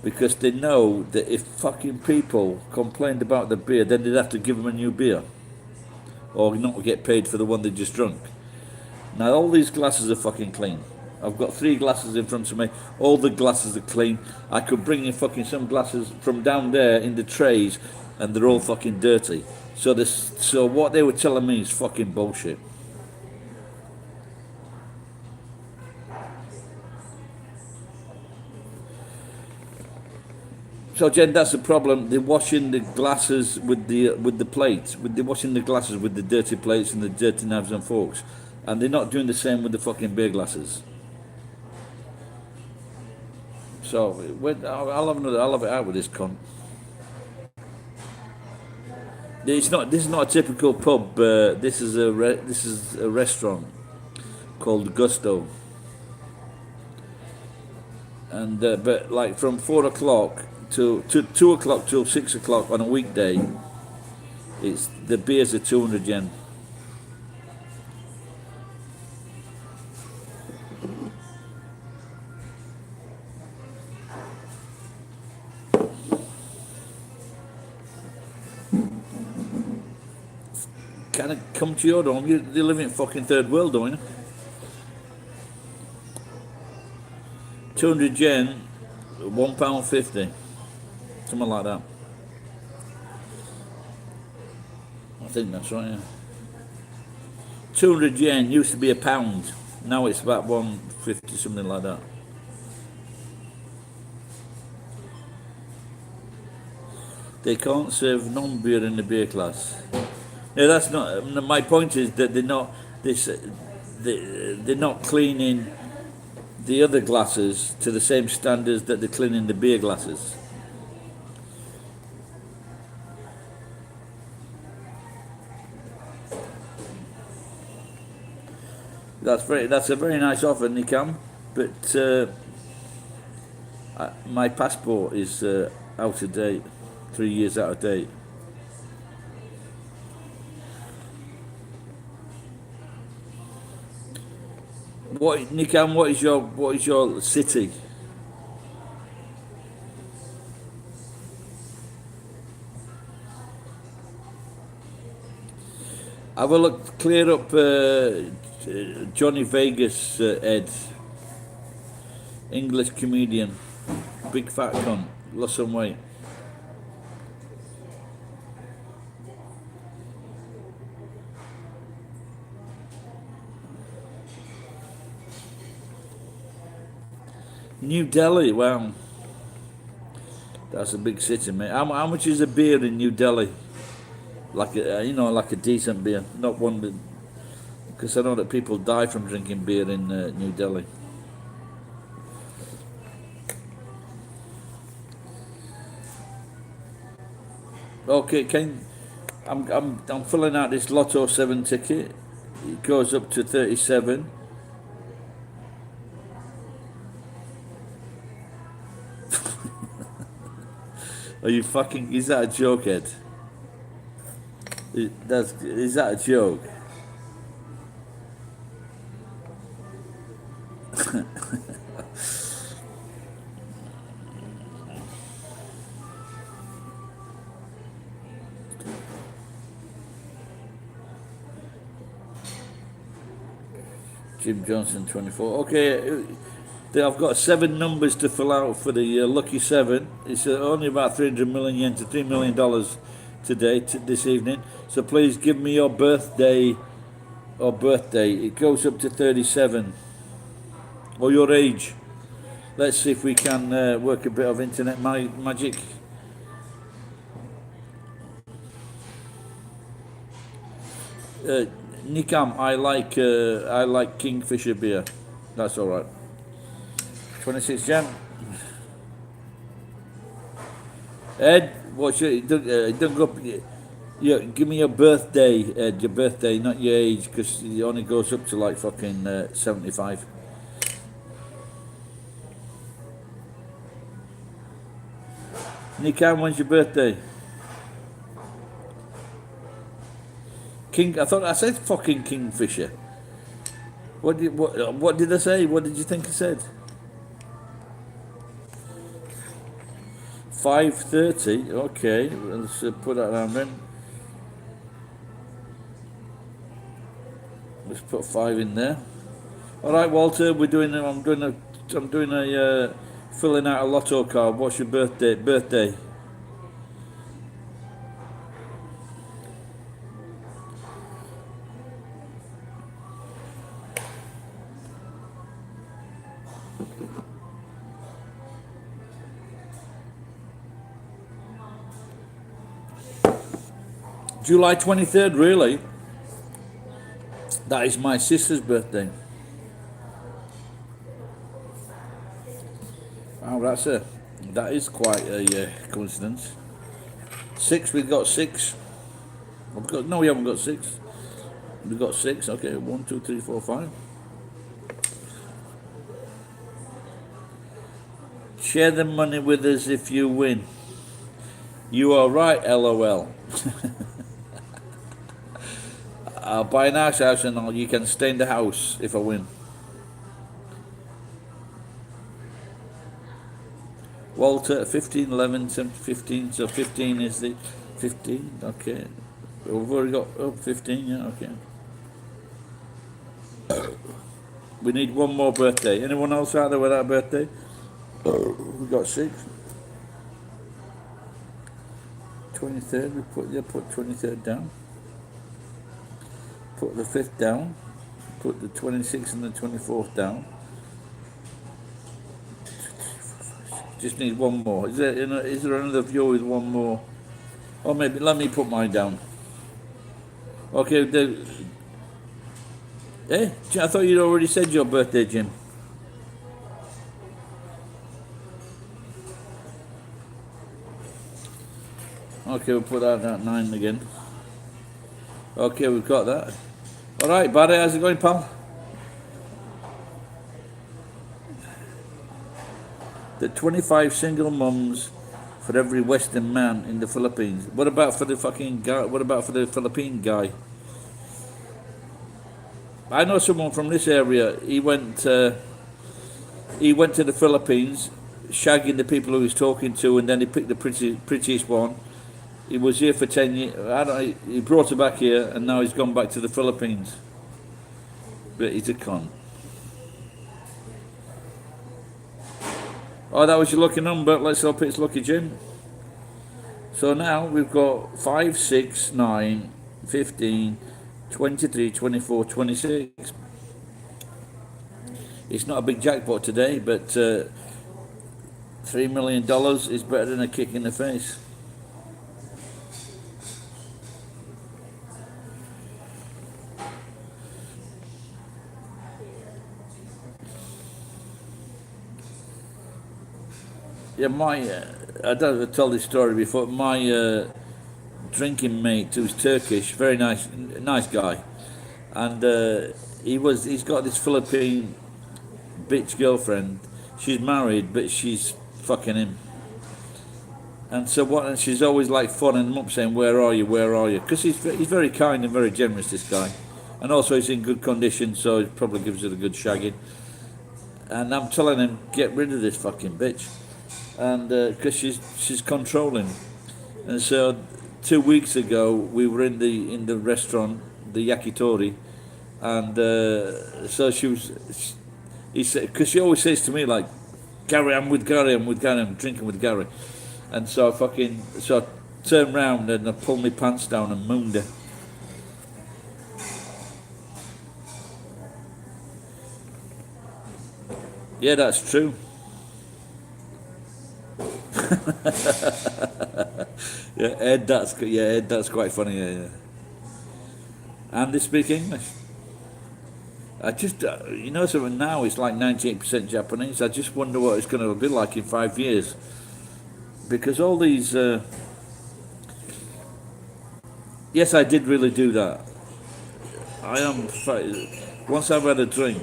because they know that if fucking people complained about the beer, then they'd have to give them a new beer or not get paid for the one they just drunk. Now all these glasses are fucking clean. I've got 3 glasses in front of me. All the glasses are clean. I could bring in fucking some glasses from down there in the trays, and they're all fucking dirty. So what they were telling me is fucking bullshit. So Jen, that's the problem. They're washing the glasses with the plates. They're washing the glasses with the dirty plates and the dirty knives and forks, and they're not doing the same with the fucking beer glasses. So I'll have it out with this cunt. This is not a typical pub. This is a restaurant called Gusto. And but like from 4 o'clock to 2 o'clock till 6 o'clock on a weekday, the beers are 200 yen. Can I come to your home? You live in fucking third world, don't you? 200 yen, £1.50, something like that. I think that's right. Yeah. 200 yen used to be £1. Now it's about 150, something like that. They can't serve non-beer in the beer class. No, that's not. My point is that they're not cleaning the other glasses to the same standards that they're cleaning the beer glasses. That's a very nice offer, Nikam, but my passport is out of date, 3 years out of date. Nikam, what is your city? Have a look, clear up Johnny Vegas, Ed. English comedian, big fat cunt, lost some weight. New Delhi, wow, that's a big city, mate. How much is a beer in New Delhi? Like like a decent beer, not one that, because I know that people die from drinking beer in New Delhi. Okay, I'm filling out this Lotto 7 ticket. It goes up to 37. Are you fucking? Is that a joke, Ed? Is that a joke? Jim Johnson 24. Okay, I've got 7 numbers to fill out for the lucky 7. It's only about 300 million yen to $3 million today, this evening. So please give me your birthday or birthday, it goes up to 37. Or your age. Let's see if we can work a bit of internet magic. Nikam, I like Kingfisher beer. That's all right. 26 Jan. Ed, what's your don't go. Yeah, give me your birthday, Ed. Your birthday, not your age, because it only goes up to like fucking 75. Nikam, when's your birthday? I thought I said fucking Kingfisher. What did I say? What did you think I said? 5:30. Okay, let's put that down then. Let's put 5 in there. All right, Walter. I'm doing a filling out a lotto card. What's your birthday? July 23rd, really? That is my sister's birthday. Oh, that is quite a coincidence. 6, we've got 6. No, we haven't got 6. We've got 6, okay, 1, 2, 3, 4, 5. Share the money with us if you win. You are right, LOL. I'll buy a nice house and you can stay in the house if I win. Walter, 15, 11, 15, so 15 is the 15, okay. We've already got 15, yeah, okay. We need one more birthday. Anyone else out there with that birthday? We've got 6. 23rd, we put 23rd down. Put the 5th down. Put the 26th and the 24th down. Just need one more. Is there another view with one more? Or maybe let me put mine down. Okay. I thought you'd already said your birthday, Jim. Okay, we'll put that at 9 again. Okay, we've got that. All right, Barry, how's it going, pal? The 25 single mums for every Western man in the Philippines. What about for the fucking guy? What about for the Philippine guy? I know someone from this area. He went to the Philippines, shagging the people who he was talking to, and then he picked the prettiest one. He was here for 10 years. He brought her back here, and now he's gone back to the Philippines. But he's a con. Oh, that was your lucky number. Let's hope it's lucky, Jim. So now we've got 5, 6, 9, 15, 23, 24, 26. It's not a big jackpot today, but $3 million is better than a kick in the face. Yeah, I don't have told this story before. My drinking mate, who's Turkish, very nice guy, and he's got this Philippine bitch girlfriend. She's married, but she's fucking him. And so and she's always like phoning him up, saying, "Where are you? Where are you?" Because he's very kind and very generous, this guy, and also he's in good condition, so it probably gives it a good shagging. And I'm telling him, get rid of this fucking bitch. And because she's controlling, and so 2 weeks ago we were in the restaurant, the yakitori, and so he said, because she always says to me like, Gary, I'm drinking with Gary, and so I turned round and I pulled my pants down and mooned her. Yeah, that's true. Ed, that's quite funny. Yeah, yeah. And they speak English. I just, something now it's like 98% Japanese. I just wonder what it's going to be like in 5 years. Because all these, yes, I did really do that. I am, once I've had a drink,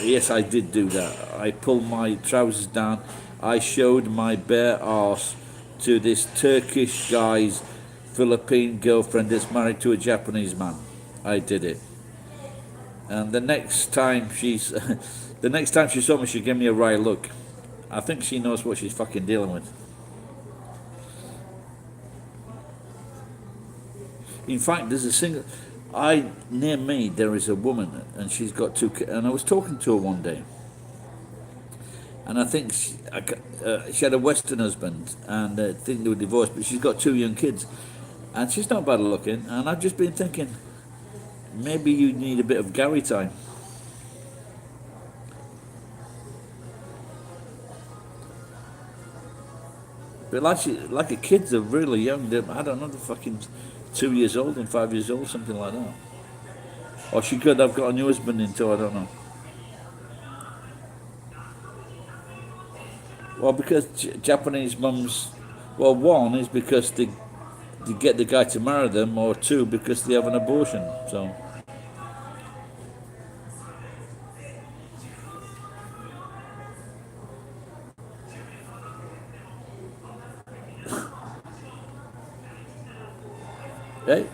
yes, I did do that. I pulled my trousers down. I showed my bare arse to this Turkish guy's Philippine girlfriend that's married to a Japanese man. I did it. And the next time the next time she saw me, she gave me a wry look. I think she knows what she's fucking dealing with. In fact, there's a single. Near me there is a woman, and she's got two. And I was talking to her one day, and I think she had a Western husband, and I think they were divorced, but she's got two young kids, and she's not bad looking. And I've just been thinking, maybe you need a bit of Gary time. But like the kids are really young. I don't know, they're fucking 2 years old and 5 years old, something like that. Or she could have got a new husband into, I don't know. Well, because Japanese mums, well, one is because they get the guy to marry them, or two, because they have an abortion. So, hey,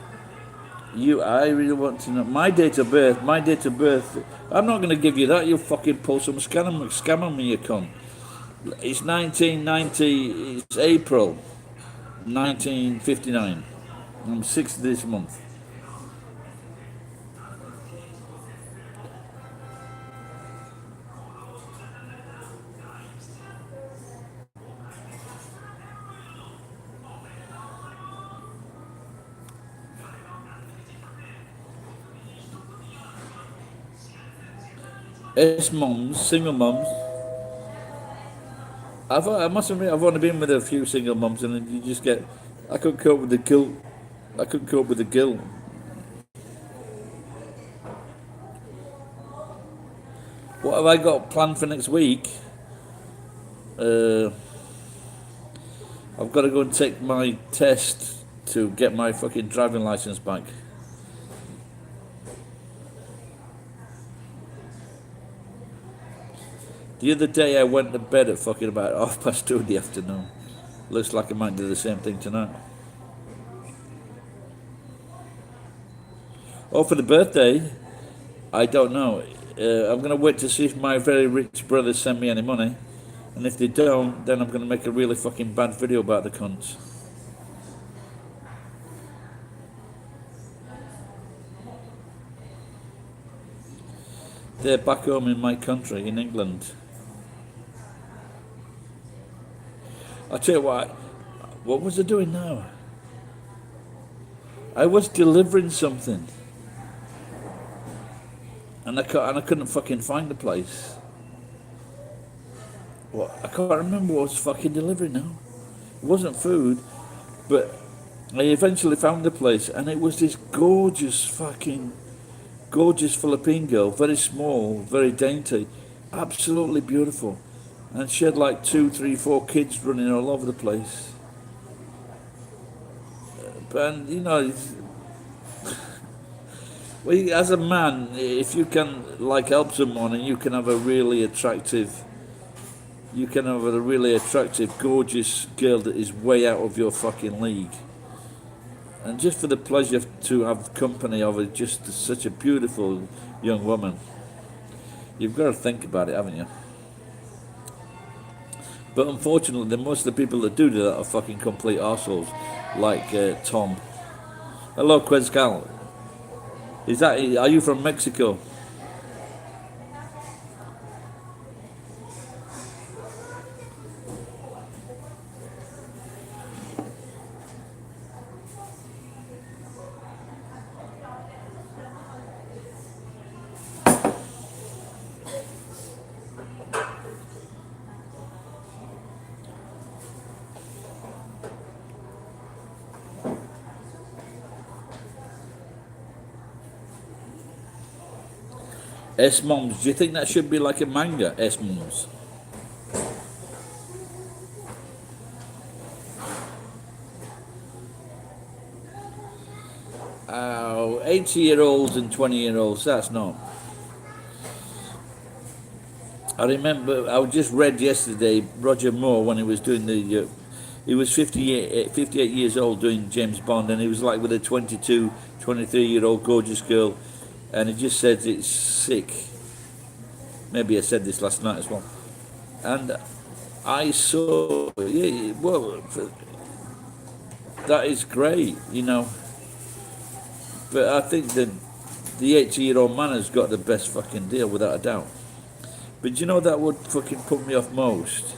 I really want to know my date of birth. My date of birth. I'm not going to give you that. You fucking pull some scam on me, you cunt. It's 1990. It's April 1959. I'm 60 this month. It's mums, single mums. I must admit, I've only been with a few single mums, and you just get. I couldn't cope with the guilt. I couldn't cope with the guilt. What have I got planned for next week? Uh, I've got to go and take my test to get my fucking driving license back. The other day I went to bed at fucking about 2:30 in the afternoon. Looks like I might do the same thing tonight. Oh, for the birthday, I don't know. I'm going to wait to see if my very rich brothers send me any money. And if they don't, then I'm going to make a really fucking bad video about the cunts. They're back home in my country, in England. I'll tell you what was I doing now? I was delivering something. And I couldn't fucking find the place. Well, I can't remember what I was fucking delivering now. It wasn't food, but I eventually found the place, and it was this gorgeous Philippine girl, very small, very dainty, absolutely beautiful. And she had like 2, 3, 4 kids running all over the place. And well, as a man, if you can like help someone and you can have a really attractive, gorgeous girl that is way out of your fucking league, and just for the pleasure to have company of just such a beautiful young woman, you've got to think about it, haven't you? But unfortunately, most of the people that do that are fucking complete arseholes, like Tom. Hello, Quezcal. Are you from Mexico? S-Moms, do you think that should be like a manga, S-Moms? Oh, 80-year-olds and 20-year-olds, that's not. I remember, I just read yesterday, Roger Moore, when he was doing the, he was 58 years old doing James Bond, and he was like with a 22, 23-year-old gorgeous girl, and he just said it's sick. Maybe I said this last night as well. And I saw, yeah, well, that is great, you know. But I think that the 80-year-old man has got the best fucking deal, without a doubt. But you know that would fucking put me off most?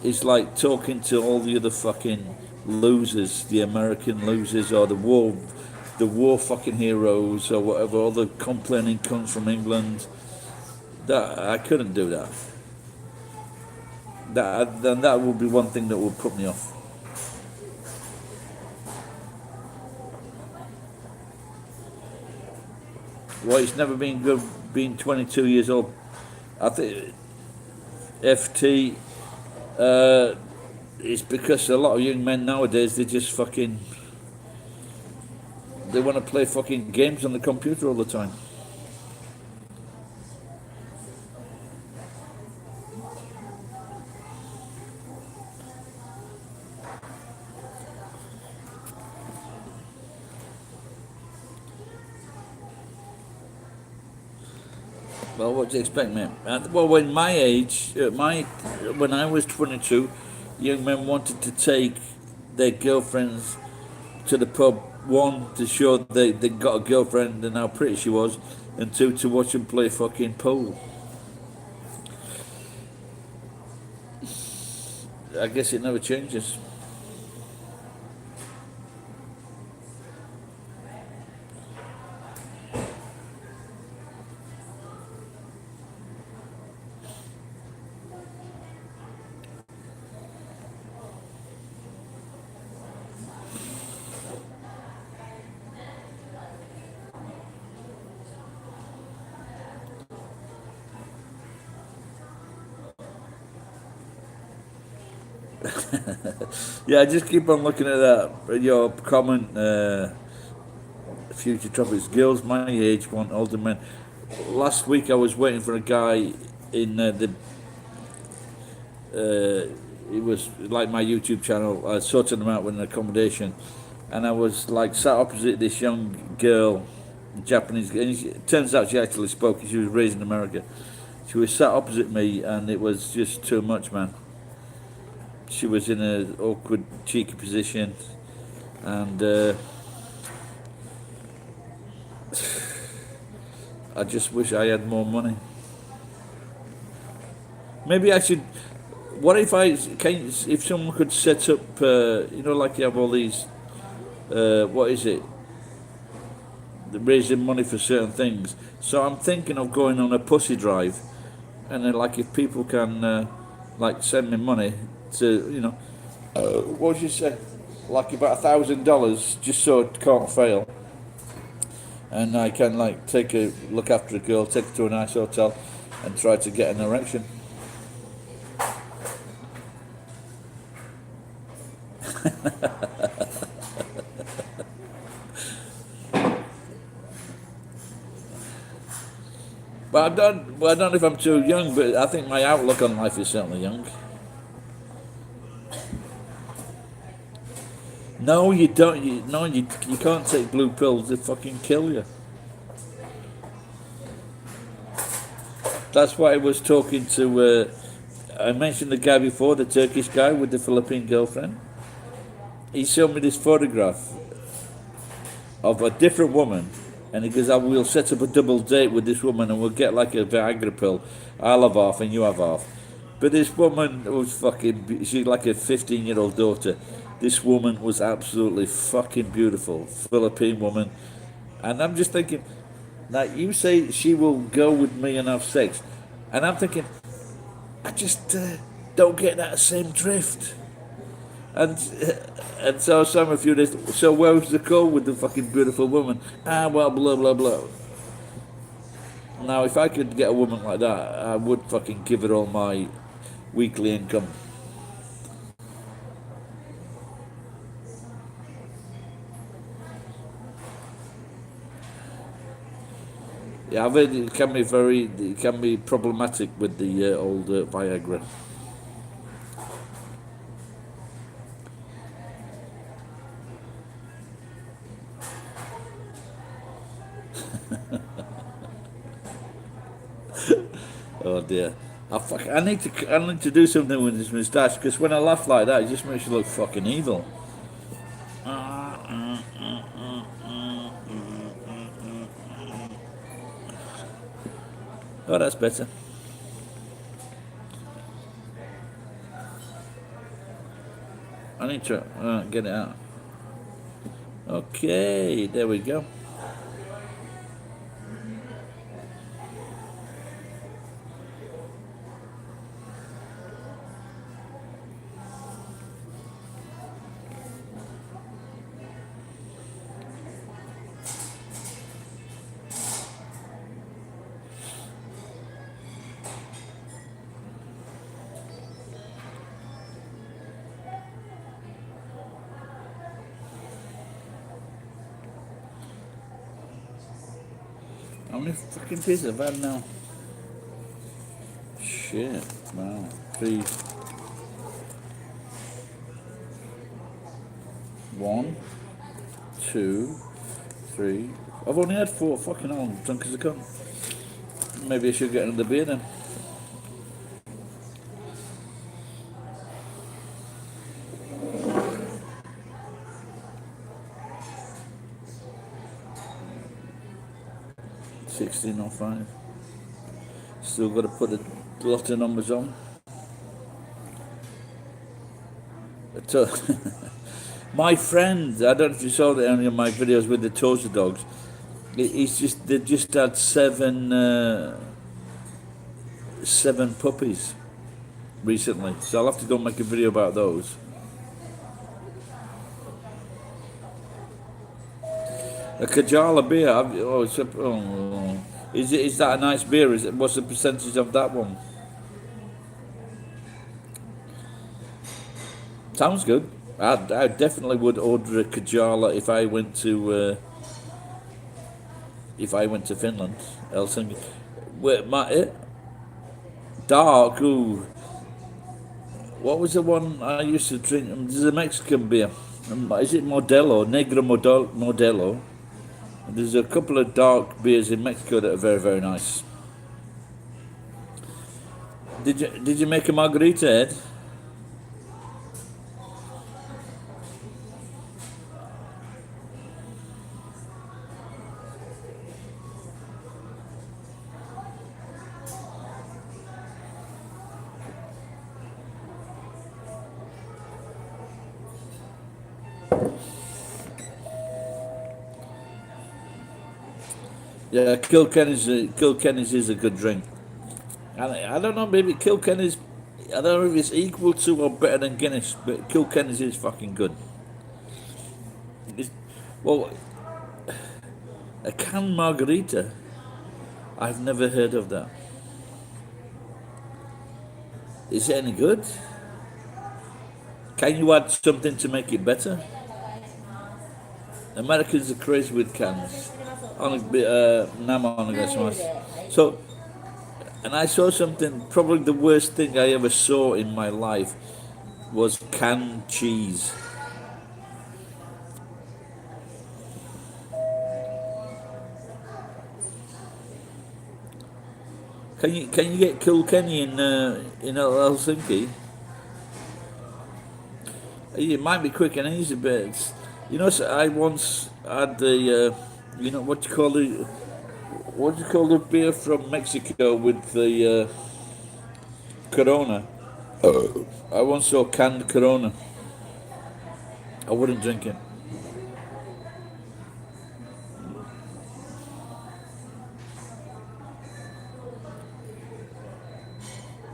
It's like talking to all the other fucking losers, the American losers, or the war fucking heroes, or whatever, all the complaining cunts from England. That I couldn't do that. That would be one thing that would put me off. Well, it's never been good being 22 years old. I think FT, it's because a lot of young men nowadays, they just fucking, they want to play fucking games on the computer all the time. Well, what do you expect, mate? Well, when my age, when I was 22, young men wanted to take their girlfriends to the pub. One, to show they got a girlfriend and how pretty she was, and two, to watch them play fucking pool. I guess it never changes. Yeah, I just keep on looking at that. Your comment, future topics. Girls my age want older men. Last week I was waiting for a guy in it was like my YouTube channel. I was sorting them out with an accommodation, and I was like sat opposite this young girl, Japanese. And it turns out she actually spoke. She was raised in America. She was sat opposite me, and it was just too much, man. She was in an awkward, cheeky position, and I just wish I had more money. Maybe I should. What if if someone could set up, like you have all these, what is it? Raising money for certain things. So I'm thinking of going on a pussy drive, and then like if people can, like send me money to, what would you say? Like about $1,000, just so it can't fail. And I can like look after a girl, take her to a nice hotel, and try to get an erection. But I don't know if I'm too young, but I think my outlook on life is certainly young. No, you don't. You can't take blue pills. They fucking kill you. That's why I was talking to. I mentioned the guy before, the Turkish guy with the Philippine girlfriend. He showed me this photograph of a different woman, and he goes, "We'll set up a double date with this woman, and we'll get like a Viagra pill. I'll have half, and you have half." But this woman was fucking. She's like a 15-year-old daughter. This woman was absolutely fucking beautiful, Philippine woman. And I'm just thinking, now you say she will go with me and have sex. And I'm thinking, I just don't get that same drift. And so some of you, so where's the call with the fucking beautiful woman? Well, blah, blah, blah. Now, if I could get a woman like that, I would fucking give her all my weekly income. Yeah, I've heard it can be problematic with the old Viagra. Oh dear. I need to do something with this moustache because when I laugh like that, it just makes you look fucking evil. Oh, that's better. I need to get it out. Okay, there we go. How many fucking pieces have I had now? Shit, wow. 3, 1, 2, 3. I've only had 4. Fucking hell, I'm drunk as a cunt. Maybe I should get another beer then. $16.05. Still got to put a lot of numbers on. My friend, I don't know if you saw that in any of my videos with the toaster dogs. They just had 7 puppies recently, so I'll have to go make a video about those. A Kajala beer. Is that a nice beer? What's the percentage of that one? Sounds good. I definitely would order a Kajala if I went to Finland, Helsinki. Dark. Ooh. What was the one I used to drink? There's a Mexican beer. Is it Modelo? Negro Modelo. There's a couple of dark beers in Mexico that are very, very nice. Did you make a margarita, Ed? Yeah, Kilkenny's is a good drink. I don't know, maybe Kilkenny's. I don't know if it's equal to or better than Guinness, but Kilkenny's is fucking good. Well, a canned margarita. I've never heard of that. Is it any good? Can you add something to make it better? Americans are crazy with cans. So, and I saw something, probably the worst thing I ever saw in my life was canned cheese. Can you get Kilkenny in Helsinki? It might be quick and easy, but I once had the what do you call the beer from Mexico with the Corona? I once saw canned Corona. I wouldn't drink it.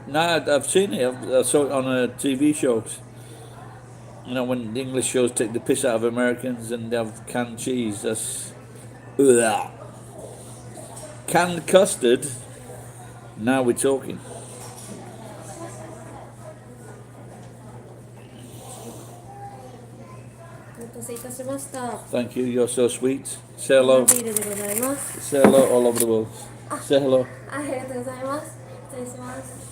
No, I've seen it. I saw it on TV shows. When the English shows take the piss out of Americans and they have canned cheese. That's. Ugh. Canned custard. Now we're talking. お待たせいたしました。 Thank you. You're so sweet. Say ビ hello. ールでございます。 Say hello all over the world. Say hello. ありがとうございます。失礼します。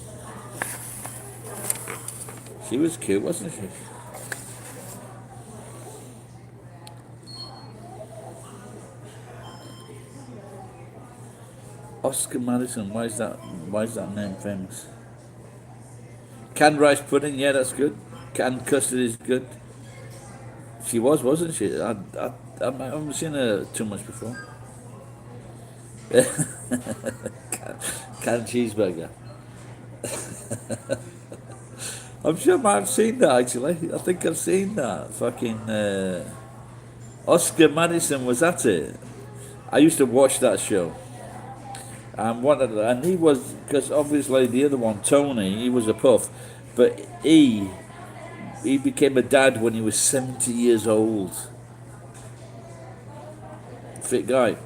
She was cute, wasn't she? Oscar Madison. Why is that? Why is that name famous? Canned rice pudding. Yeah, that's good. Canned custard is good. She was, wasn't she? I haven't seen her too much before. Canned cheeseburger. I'm sure I might have seen that actually. I think I've seen that. Fucking Oscar Madison was at it. I used to watch that show. And he was, because obviously the other one, Tony, he was a puff, but he became a dad when he was 70 years old. Fit guy.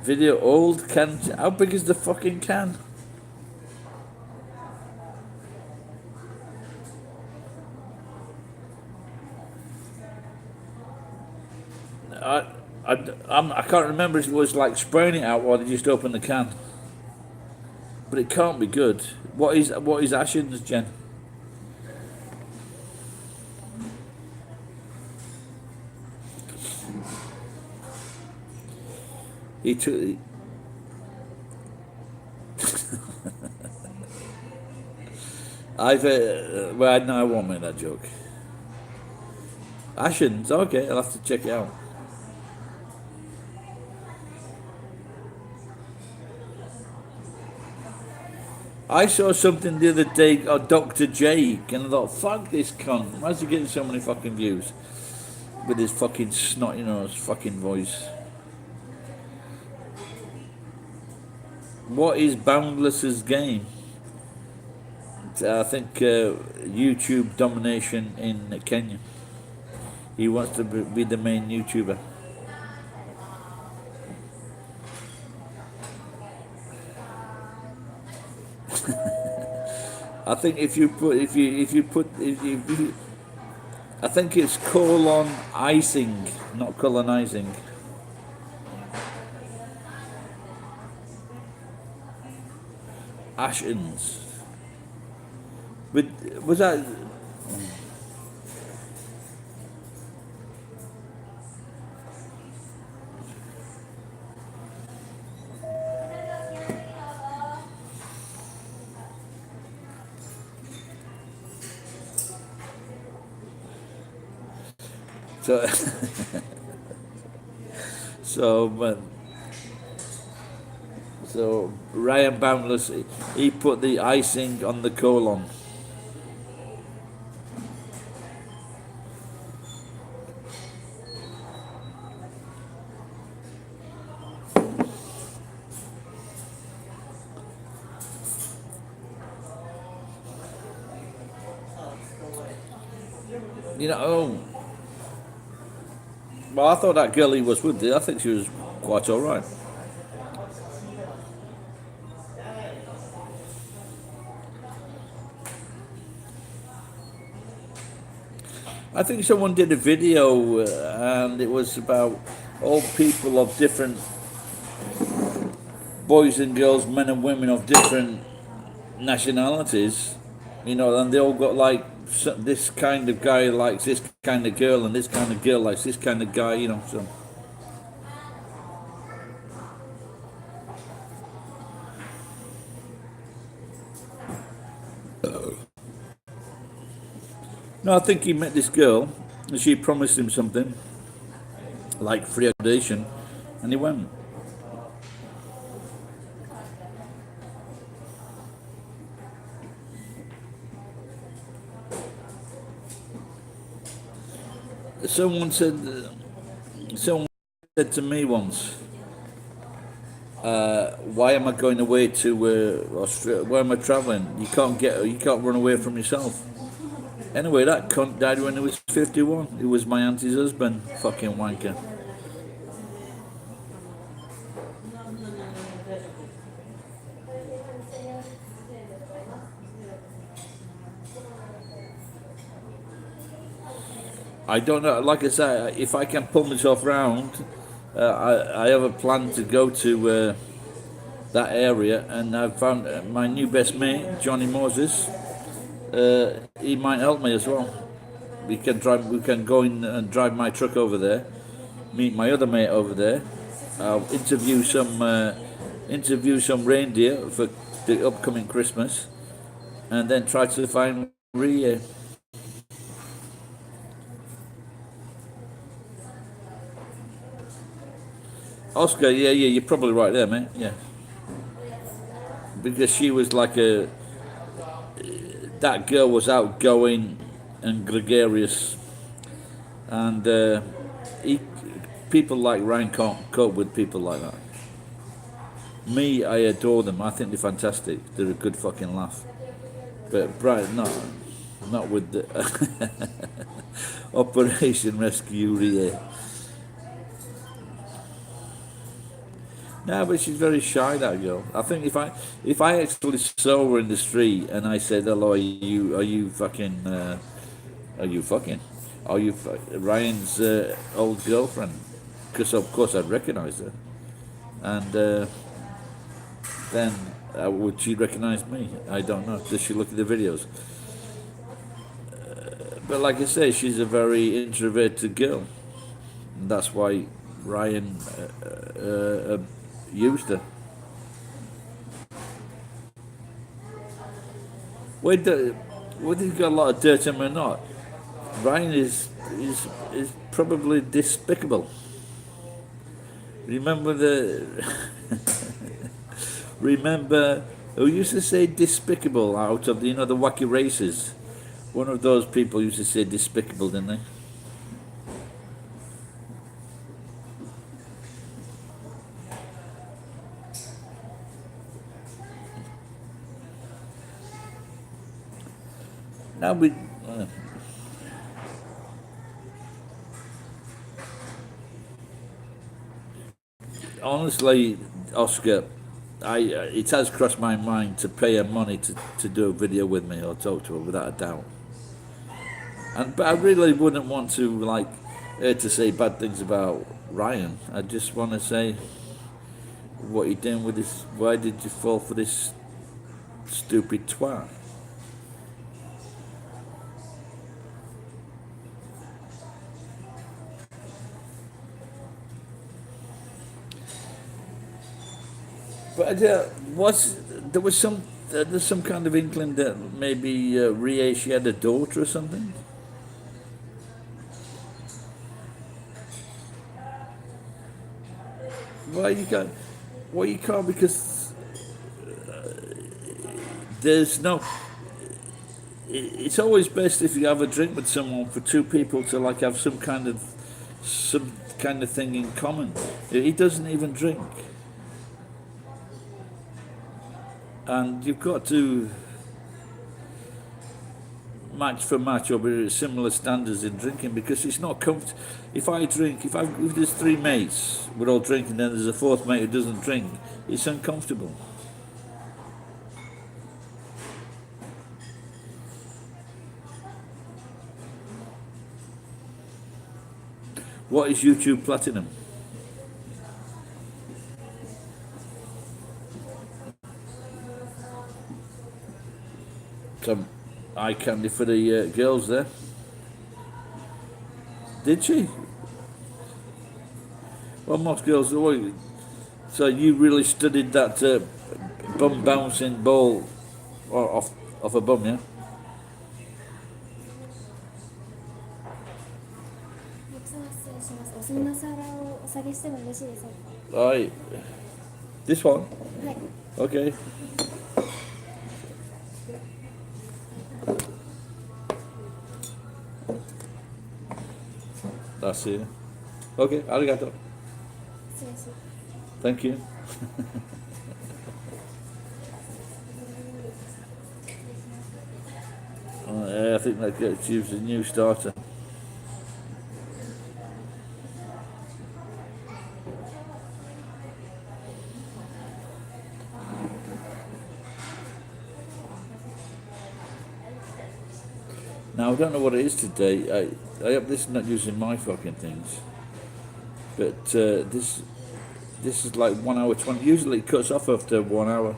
Video old can. How big is the fucking can? I can't remember if it was like spraying it out or they just opened the can. But it can't be good. What is Ashens, Jen? He took. Well, no, I won't make that joke. Ashens, okay, I'll have to check it out. I saw something the other day of Dr. Jake, and I thought, fuck this cunt. Why's he getting so many fucking views? With his fucking snotty nose fucking voice. What is Boundless's game? I think YouTube domination in Kenya. He wants to be the main YouTuber. I think if you I think it's colon icing, not colonizing. Ashens. But was that? So, so Ryan Boundless, he put the icing on the colon. You know, well, I thought that girl he was with, I think she was quite all right. I think someone did a video and it was about all people of different boys and girls, men and women of different nationalities, you know, and they all got like this kind of guy likes this kind of girl and this kind of girl likes this kind of guy, you know, so. No, I think he met this girl and she promised him something, like free accommodation, and he went. Someone said to me once, why am I going away to Australia? Why am I traveling? You can't run away from yourself. Anyway, that cunt died when he was 51. He was my auntie's husband. Fucking wanker. I don't know. Like I say, if I can pull myself round, I have a plan to go to that area, and I've found my new best mate, Johnny Moses. He might help me as well. We can drive. We can go in and drive my truck over there. Meet my other mate over there. I'll interview some reindeer for the upcoming Christmas, and then try to find Rie. Oscar, yeah, you're probably right there, mate. Yeah, because she was like that girl was outgoing and gregarious, and people like Ryan can't cope with people like that. Me, I adore them. I think they're fantastic. They're a good fucking laugh. But Brian, not with the Operation Rescue Rie. No, but she's very shy, that girl. I think if I actually saw her in the street and I said, "Hello, are you fucking Ryan's old girlfriend?" Because of course I'd recognise her, and then would she recognise me? I don't know. Does she look at the videos? But like I say, she's a very introverted girl, and that's why Ryan used her. Whether he's got a lot of dirt on him or not, Ryan is probably despicable. Remember who used to say despicable out of the wacky races? One of those people used to say despicable, didn't they? Now we. Honestly, Oscar, it has crossed my mind to pay her money to do a video with me or talk to her, without a doubt. But I really wouldn't want to like her to say bad things about Ryan. I just want to say, what are you doing with this? Why did you fall for this stupid twat? But there's some kind of inkling that maybe Rie, she had a daughter or something. Well, you can't because there's no. It's always best if you have a drink with someone for two people to like have some kind of thing in common. He doesn't even drink. And you've got to match for match or be similar standards in drinking, because it's not comfortable. If there's three mates, we're all drinking, then there's a fourth mate who doesn't drink, it's uncomfortable. What is YouTube Platinum? Some eye candy for the girls there. Did she? Well, most girls. So you really studied that bum bouncing ball off a bum, yeah? Right. This one? Okay. That's it. Okay, arigato. Thank you. I think that gets used as a new starter. Now I don't know what it is today. I hope this is not using my fucking things. But this is like 1 hour 20. Usually it cuts off after 1 hour.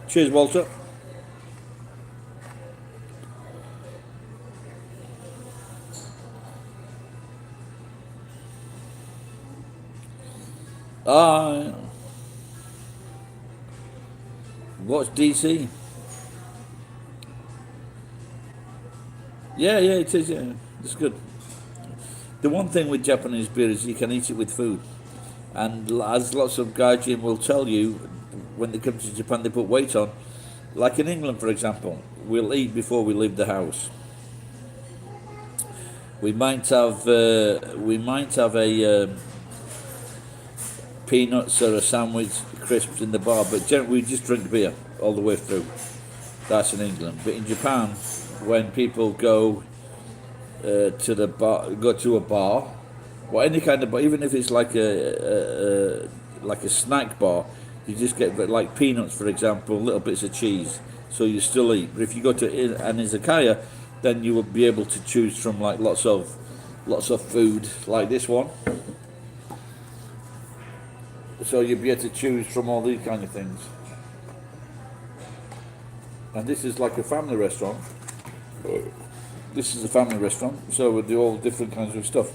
Cheers, Walter. Ah, what's DC? Yeah, it is. Yeah, it's good. The one thing with Japanese beer is you can eat it with food, and as lots of gaijin will tell you, when they come to Japan, they put weight on. Like in England, for example, we'll eat before we leave the house. We might have a peanuts or a sandwich, crisps in the bar, but generally we just drink beer all the way through. That's in England. But in Japan, when people go to the bar, go to a bar, or any kind of bar, even if it's like a snack bar, you just get like peanuts, for example, little bits of cheese, so you still eat. But if you go to an izakaya, then you will be able to choose from like lots of food, like this one. So you'll be able to choose from all these kind of things. And this is like a family restaurant. This is a family restaurant, so we do all different kinds of stuff.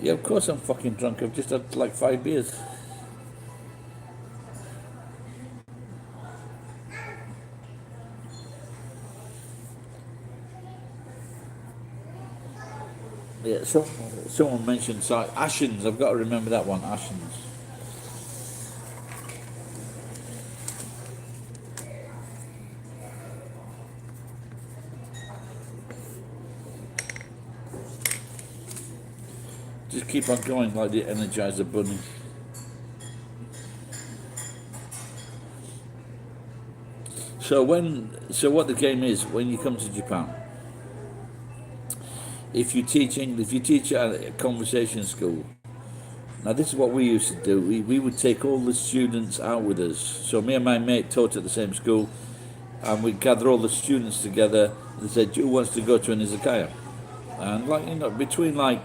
Yeah, of course I'm fucking drunk. I've just had like 5 beers. Yeah, someone mentioned Ashens. I've got to remember that one, Ashens. Just keep on going like the Energizer Bunny. So what the game is when you come to Japan, if you teach at a conversation school. Now this is what we used to do. We would take all the students out with us. So me and my mate taught at the same school, and we'd gather all the students together and said, who wants to go to an izakaya? And between there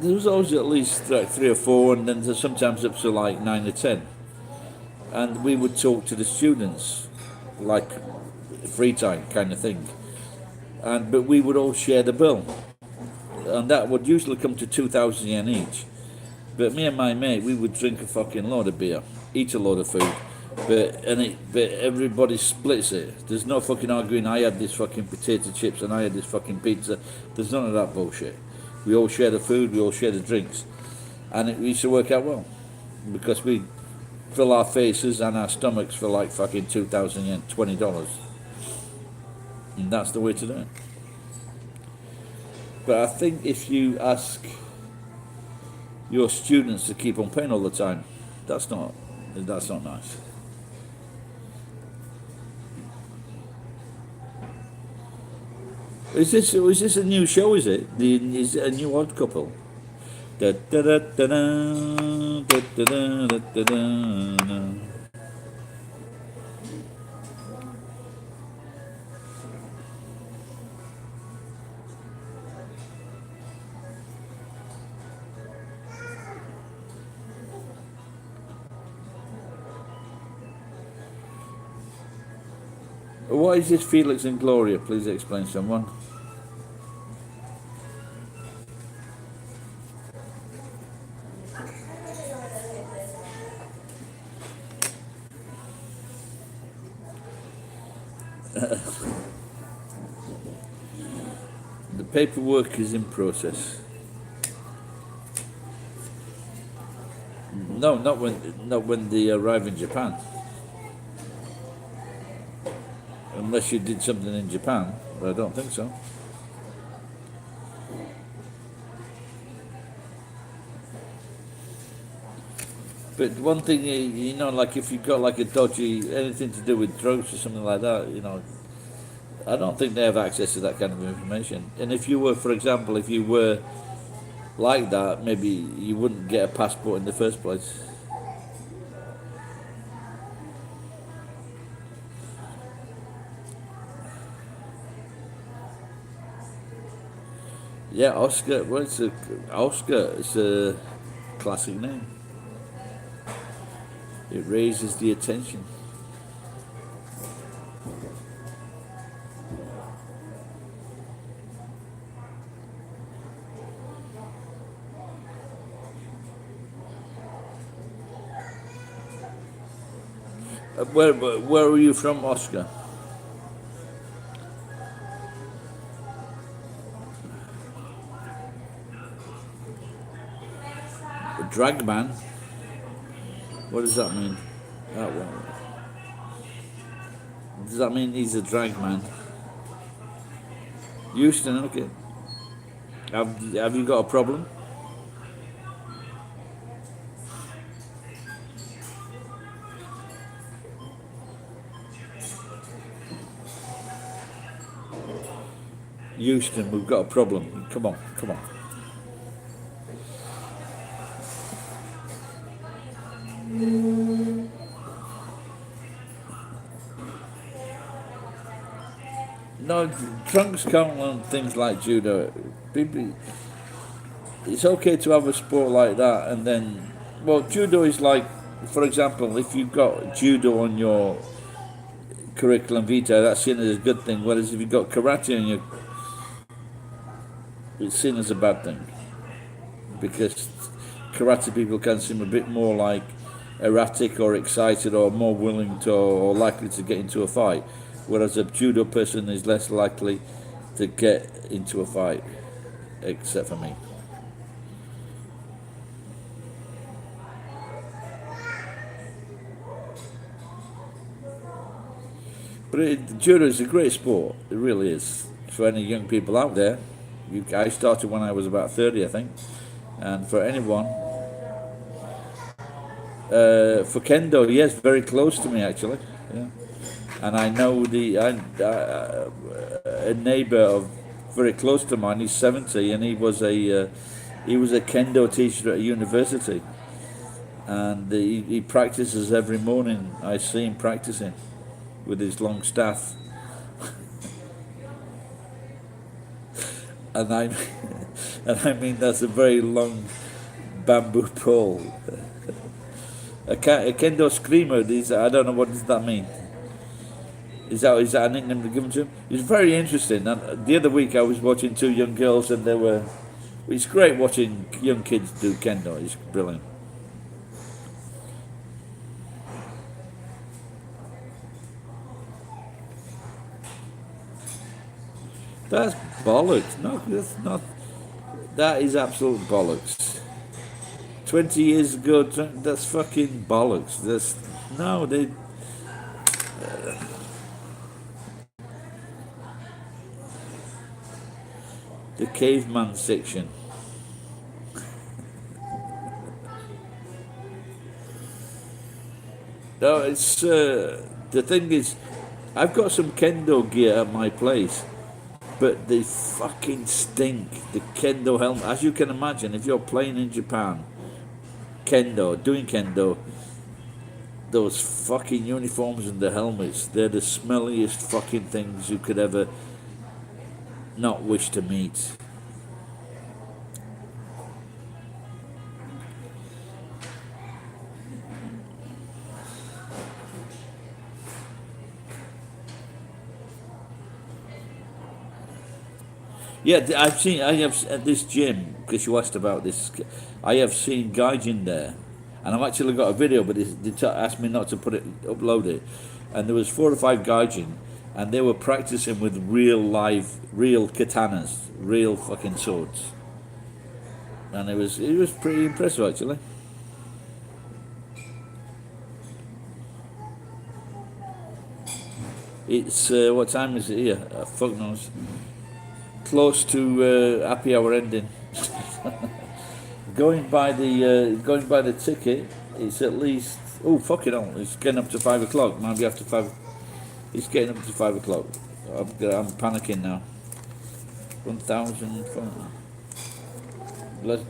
was always at least 3 or 4, and then sometimes up to like 9 or 10. And we would talk to the students, like free time kind of thing. But we would all share the bill, and that would usually come to 2,000 yen each. But me and my mate, we would drink a fucking load of beer, eat a load of food, but everybody splits it. There's no fucking arguing. I had this fucking potato chips and I had this fucking pizza. There's none of that bullshit. We all share the food, we all share the drinks, and it used to work out well because we fill our faces and our stomachs for like fucking 2,000 yen, $20. And that's the way to do it. But I think if you ask your students to keep on paying all the time, that's not nice. Is this a new show? Is it? Is it a new Odd Couple? Da, da, da, da, da, da, da, da, da, da. What is this Felix and Gloria? Please explain, someone. Paperwork is in process. No, not when they arrive in Japan. Unless you did something in Japan, but I don't think so. But one thing, you know, like if you've got like a dodgy, anything to do with drugs or something like that, you know, I don't think they have access to that kind of information. And if you were, for example, if you were like that, maybe you wouldn't get a passport in the first place. Yeah, Oscar. Well, Oscar. It's a classic name. It raises the attention. Where are you from, Oscar? A dragman? What does that mean? That one. Does that mean he's a dragman? Houston, okay. Have you got a problem? Houston, we've got a problem. Come on, come on. No, drunks can't learn things like judo. It's okay to have a sport like that, and then, well, judo is like, for example, if you've got judo on your curriculum vitae, that's seen as a good thing. Whereas if you've got karate on your, it's seen as a bad thing, because karate people can seem a bit more like erratic or excited or more willing to or likely to get into a fight, whereas a judo person is less likely to get into a fight, except for me. But judo is a great sport. It really is. For any young people out there, I started when I was about 30, I think. And for anyone, for kendo, yes, very close to me actually. Yeah. And I know a neighbour of very close to mine. He's 70, and he was a kendo teacher at a university, and he practices every morning. I see him practicing with his long staff, and I mean that's a very long bamboo pole. A kendo screamer. I don't know what does that mean. Is that a nickname given to him? It's very interesting. And the other week I was watching two young girls, and it's great watching young kids do kendo. It's brilliant. That's bollocks. No, that's not. That is absolute bollocks. 20 years ago, that's fucking bollocks. The caveman section. No, it's the thing is, I've got some kendo gear at my place, but they fucking stink. The kendo helmet, as you can imagine, if you're playing in Japan, doing kendo, those fucking uniforms and the helmets, they're the smelliest fucking things you could ever not wish to meet. Yeah, I have at this gym, because you asked about this, I have seen Gaijin there, and I've actually got a video, but they asked me not to upload it, and there was 4 or 5 Gaijin, and they were practicing with real katanas, real fucking swords, and it was pretty impressive actually. It's what time is it here? Fuck knows. Close to happy hour ending. Going by the ticket, it's at least fucking hell! It's getting up to 5 o'clock. Maybe after 5. It's getting up to 5 o'clock. I'm panicking now. 1,000. Let's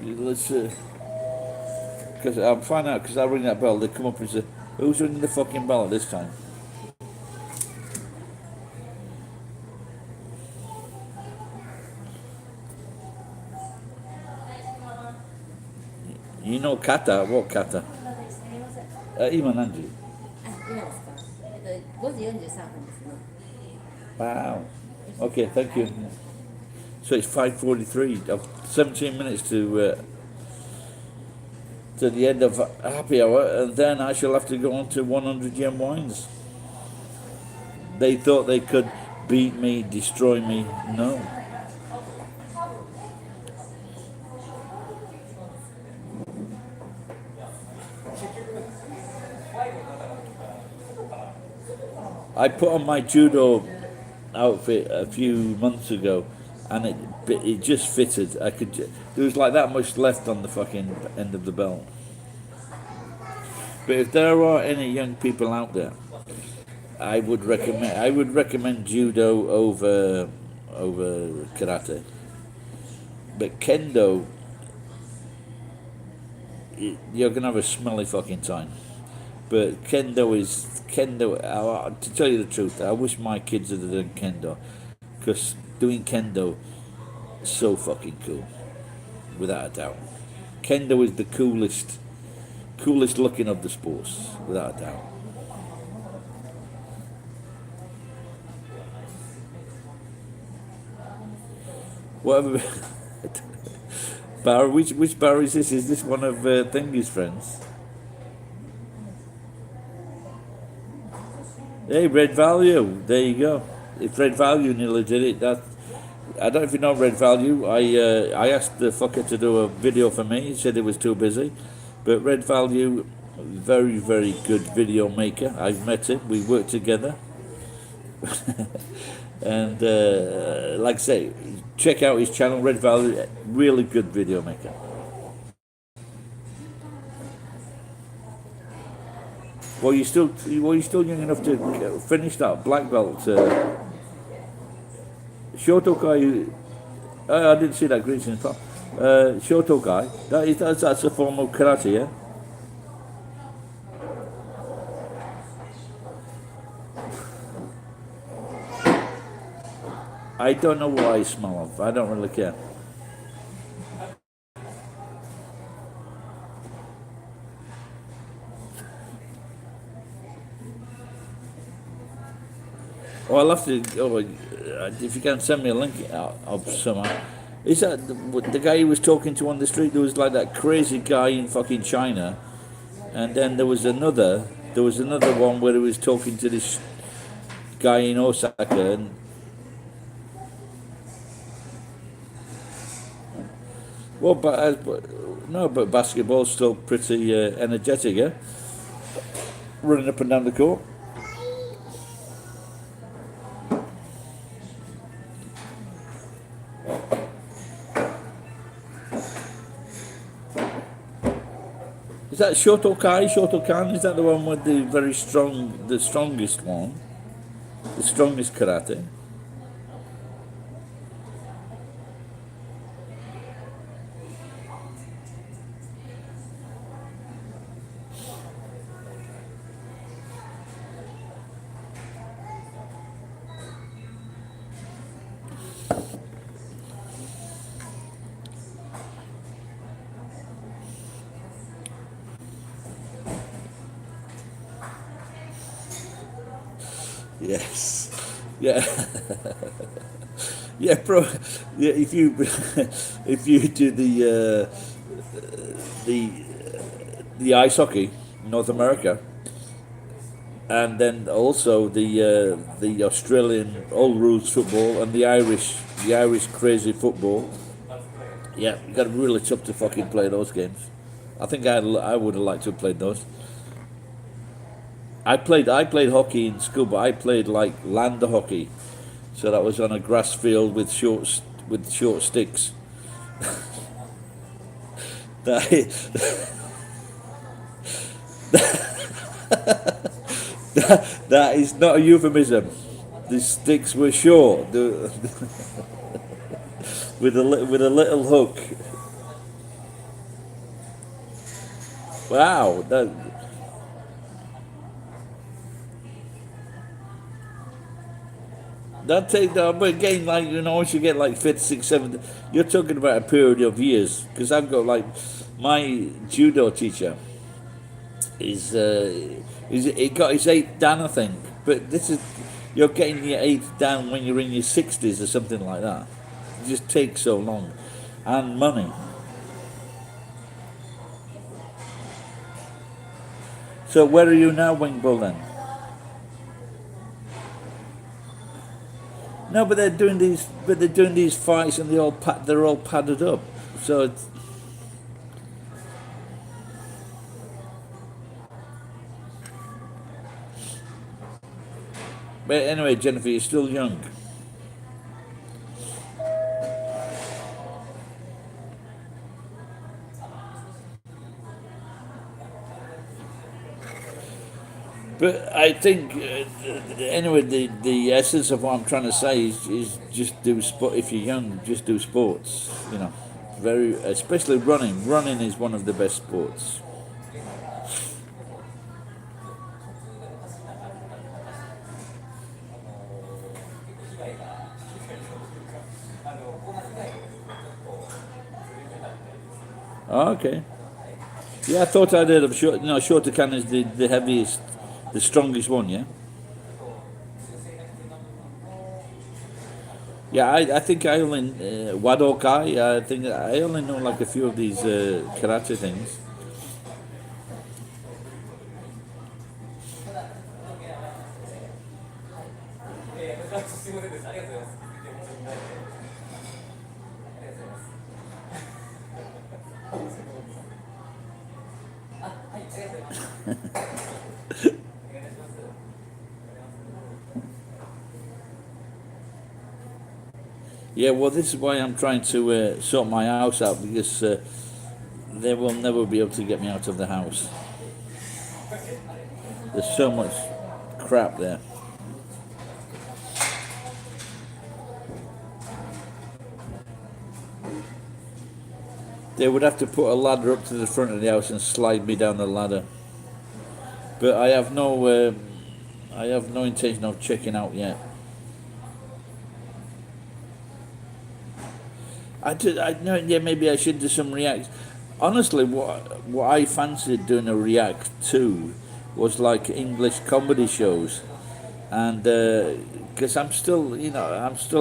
because I'll find out because I'll ring that bell. They come up and say, "Who's ringing the fucking bell at this time?" You know kata? What kata? 今何時? 今ですか5時43分ですね Wow. Okay, thank you. So it's 5:43. 17 minutes to the end of happy hour, and then I shall have to go on to 100 yen wines. They thought they could beat me, destroy me. No. I put on my judo outfit a few months ago, and it just fitted. There was like that much left on the fucking end of the belt. But if there are any young people out there, I would recommend judo over karate. But kendo, you're gonna have a smelly fucking time. But kendo. To tell you the truth, I wish my kids had done kendo, because doing kendo is so fucking cool, without a doubt. Kendo is the coolest looking of the sports, without a doubt. Whatever. Bar, which bar is this? Is this one of Thingy's friends? Hey, Red Value. There you go. If Red Value nearly did it, I don't know if you know Red Value. I asked the fucker to do a video for me. He said it was too busy. But Red Value, very, very good video maker. I've met him. We work together. And like I say, check out his channel, Red Value. Really good video maker. Well, you're still young enough to finish that black belt. Shotokai. I didn't see that greeting. Shotokai. That's a form of karate, yeah. I don't know what I smell of. I don't really care. Oh, I'll have to. If you can send me a link of somehow. Is that the guy he was talking to on the street? There was like that crazy guy in fucking China, and then there was another one where he was talking to this guy in Osaka. And well, but basketball's still pretty energetic, yeah. Running up and down the court. Is that Shotokai? Shotokan? Is that the one with the the strongest one? The strongest karate? Yes. Yeah. Yeah, bro. Yeah, if you do the ice hockey in North America, and then also the Australian all rules football and the Irish crazy football. Yeah, you got really tough to fucking play those games. I think I would have liked to have played those. I played hockey in school, but I played like land hockey, so that was on a grass field with short sticks. that, that is not a euphemism. The sticks were short, with a little hook. Wow, that take that, but again, like once you get like fifth, sixth, seventh, you're talking about a period of years. Because I've got like my judo teacher he got his eighth dan, I think. But this is you're getting your eighth dan when you're in your 60s or something like that. It just takes so long, and money. So where are you now, Wing Bull? Then? No, but they're doing these fights, and they're all padded up. So it's, but anyway, Jennifer, you're still young. But I think anyway, the essence of what I'm trying to say is just do sport. If you're young, just do sports. Very especially running. Running is one of the best sports. Okay. Yeah, I thought I'd heard of Shotokan is the heaviest, the strongest one. Yeah. Yeah, I think I only Wadokai. I think I only know like a few of these karate things. Yeah, well, this is why I'm trying to sort my house out, because they will never be able to get me out of the house. There's so much crap there. They would have to put a ladder up to the front of the house and slide me down the ladder. But I have no intention of checking out yet. Yeah, maybe I should do some react. Honestly, what I fancied doing a react to was like English comedy shows, and because I'm still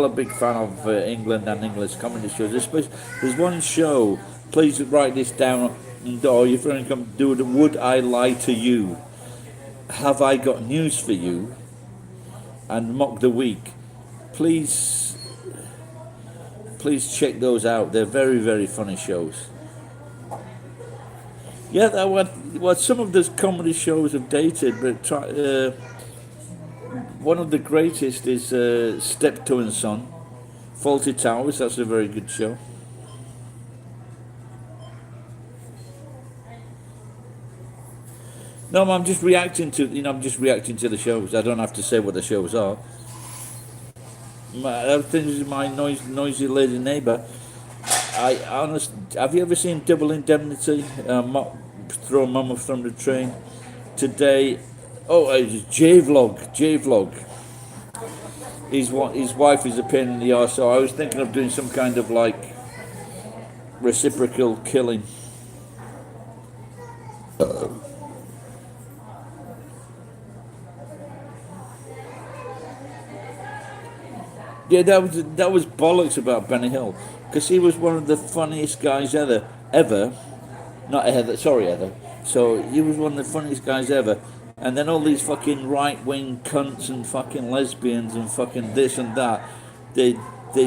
a big fan of England and English comedy shows. There's one show. Please write this down, or your friend come do it. Would I lie to you? Have I got news for you? And Mock the Week. Please check those out. They're very, very funny shows. Yeah, what some of those comedy shows have dated, but one of the greatest is Steptoe and Son, Faulty Towers. That's a very good show. No, I'm just reacting to the shows. I don't have to say what the shows are. This is my noisy lady neighbour. Have you ever seen Double Indemnity? Throw Mama from the Train. Today, it's J-Vlog. His wife is a pain in the arse, so I was thinking of doing some kind of like reciprocal killing. Yeah, that was bollocks about Benny Hill, because he was one of the funniest guys ever. Not Heather, sorry Heather. So he was one of the funniest guys ever, And then all these fucking right-wing cunts and fucking lesbians and fucking this and that, they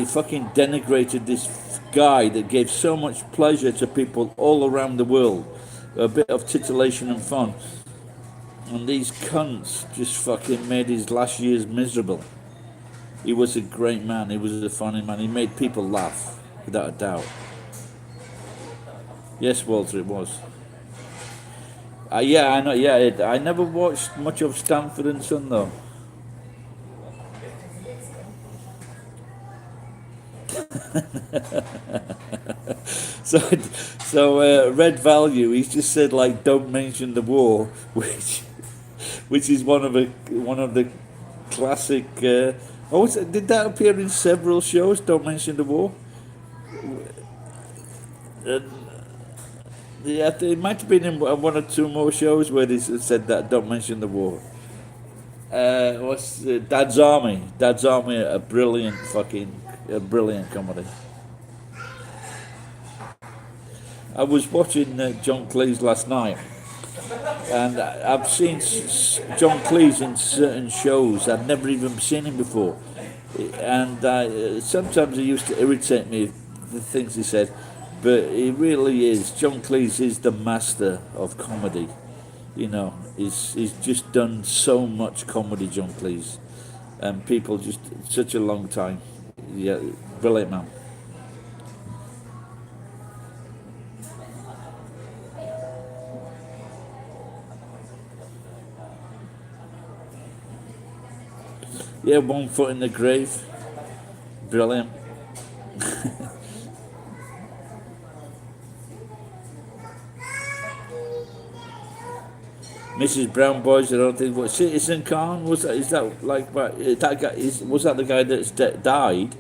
fucking denigrated this guy that gave so much pleasure to people all around the world, a bit of titillation and fun. And these cunts just fucking made his last years miserable. He was a great man. He was a funny man. He made people laugh, without a doubt. Yes, Walter, it was. Yeah, I know. Yeah, I never watched much of Stanford and Son though. So, Red Value. He's just said like, don't mention the war, which is one of the classic. Did that appear in several shows? Don't mention the war. Yeah, it might have been in one or two more shows where they said that. Don't mention the war. Dad's Army? Dad's Army, a brilliant comedy. I was watching John Cleese last night, and I've seen John Cleese in certain shows. I've never even seen him before, and sometimes it used to irritate me, the things he said. But he really is. John Cleese is the master of comedy. You know, he's just done so much comedy, John Cleese, and people just such a long time. Yeah, brilliant man. Yeah, one foot in the grave. Brilliant. Mrs. Brown Boys, I don't think. What Citizen Khan was that? Is that like that guy? Was that the guy that's died?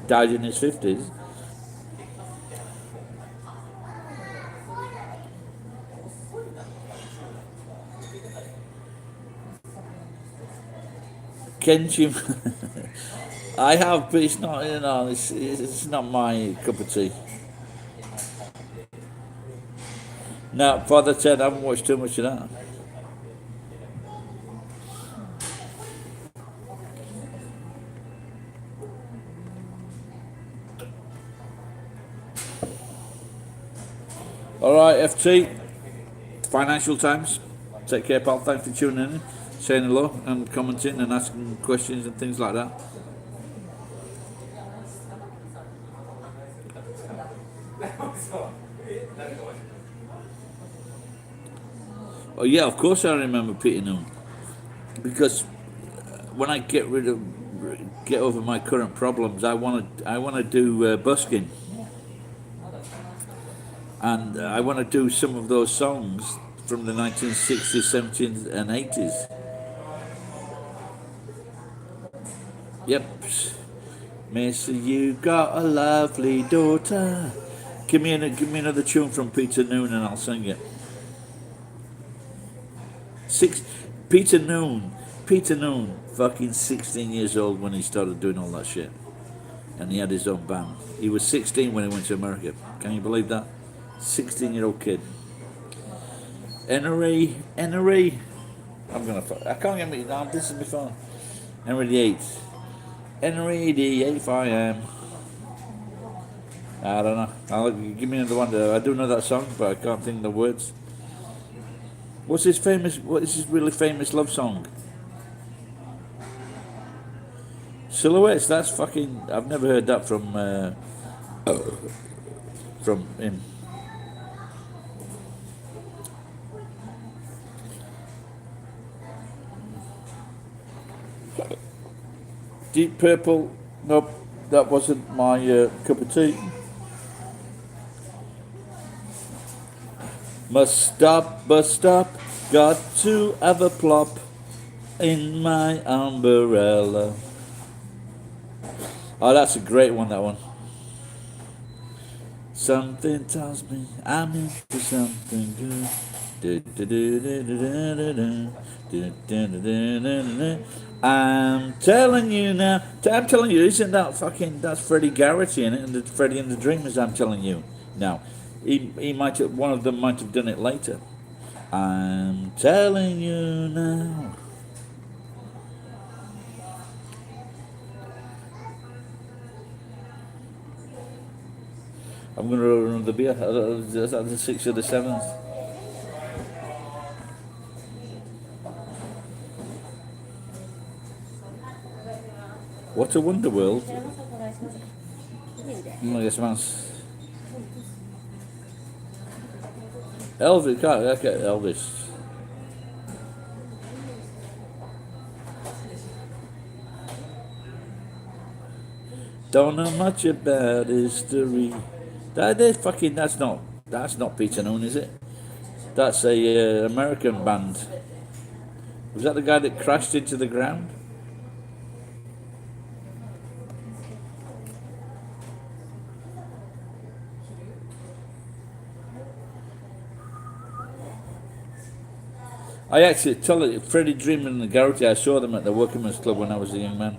Died in his 50s. Kenji. I have, but it's not. You know, it's not my cup of tea. No, Father Ted, I haven't watched too much of that. All right, FT, Financial Times. Take care, pal. Thanks for tuning in, saying hello, and commenting and asking questions and things like that. Oh yeah, of course I remember Peter Noon, because when I get over my current problems, I want to do busking. And I want to do some of those songs from the 1960s, 70s, and 80s. Yep. Mister, you got a lovely daughter. Give me another tune from Peter Noon, and I'll sing it. Peter Noon, fucking 16 years old when he started doing all that shit, and he had his own band. He was 16 when he went to America. Can you believe that? 16-year-old kid. Henry. I can't get me down. This is my phone. Henry VIII. Henry VIII, I am. I don't know. Give me another one. I do know that song, but I can't think of the words. What is his really famous love song? Silhouettes. That's fucking. I've never heard that from him. Deep Purple, nope, that wasn't my cup of tea. Must stop, got to have a plop in my umbrella. Oh, that's a great one, that one. Something tells me I'm into something good. I'm telling you now. I'm telling you, isn't that fucking? That's Freddie Garrity in it, and the Freddie and the Dreamers. I'm telling you now. He might have, one of them might have done it later, I'm telling you now. I'm going to roll another beer. Is that the 6th or the 7th? What a wonder world. こちらこそお願いします。いいんで。お願いします。Elvis, okay, Elvis. Don't know much about history. That's not Peter Noone, is it? That's a American band. Was that the guy that crashed into the ground? I actually tell it, Freddie Dreamer and the Garrity, I saw them at the Workingmen's Club when I was a young man.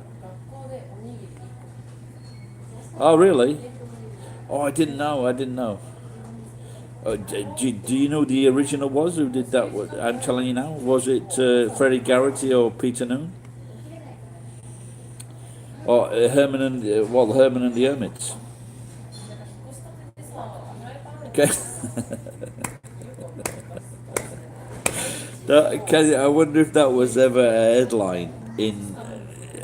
Oh, really? Oh, I didn't know. Do you know who the original was? Who did that? I'm telling you now. Was it Freddie Garrity or Peter Noone? Or Herman and the Hermits? Okay. I wonder if that was ever a headline in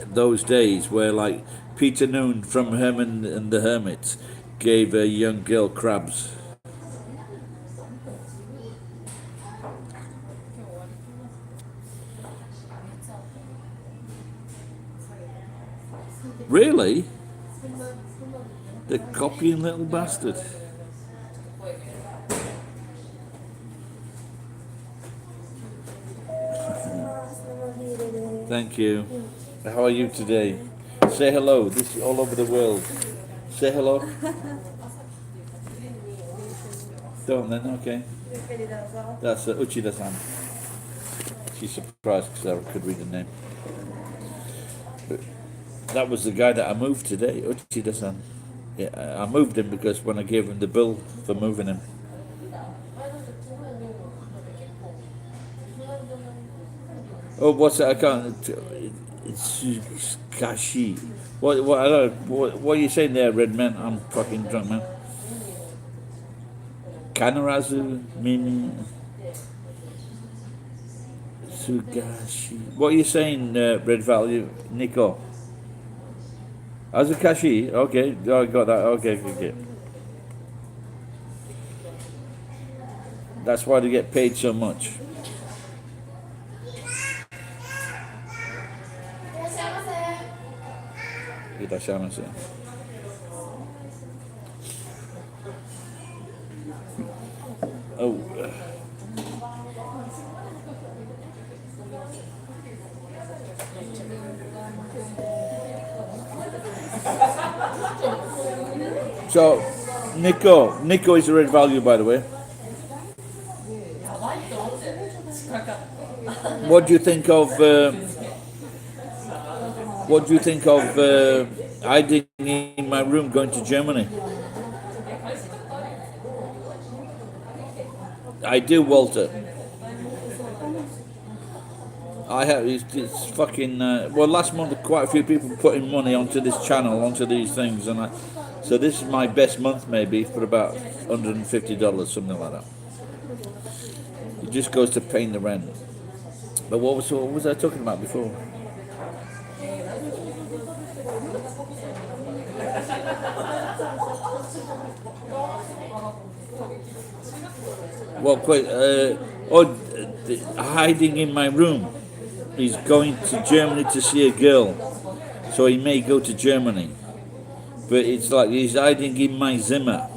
those days where, like, Peter Noone from Herman and the Hermits gave a young girl crabs. Really? The copying little bastard. Thank you. How are you today? Say hello. This is all over the world. Say hello. Don't then, okay. That's Uchida-san. She's surprised because I could read the name. But that was the guy that I moved today, Uchida-san. Yeah, I moved him because when I gave him the bill for moving him. Oh, what's that? I can't. It's Kashi. What are you saying there, Red Man? I'm fucking drunk, man. Kanarazu, Mimi, Sugashi. What are you saying, Red Value, Nico? Azukashi. Okay, I got that. Okay. That's why they get paid so much. Oh. So, Nico is a Red Value, by the way. What do you think of? What do you think of hiding in my room going to Germany? I do, Walter. I have. It's fucking. Well, last month quite a few people putting money onto this channel, onto these things, and so this is my best month maybe for about $150, something like that. It just goes to paying the rent. But what was I talking about before? Well, quite. Hiding in my room. He's going to Germany to see a girl, so he may go to Germany. But it's like he's hiding in my Zimmer.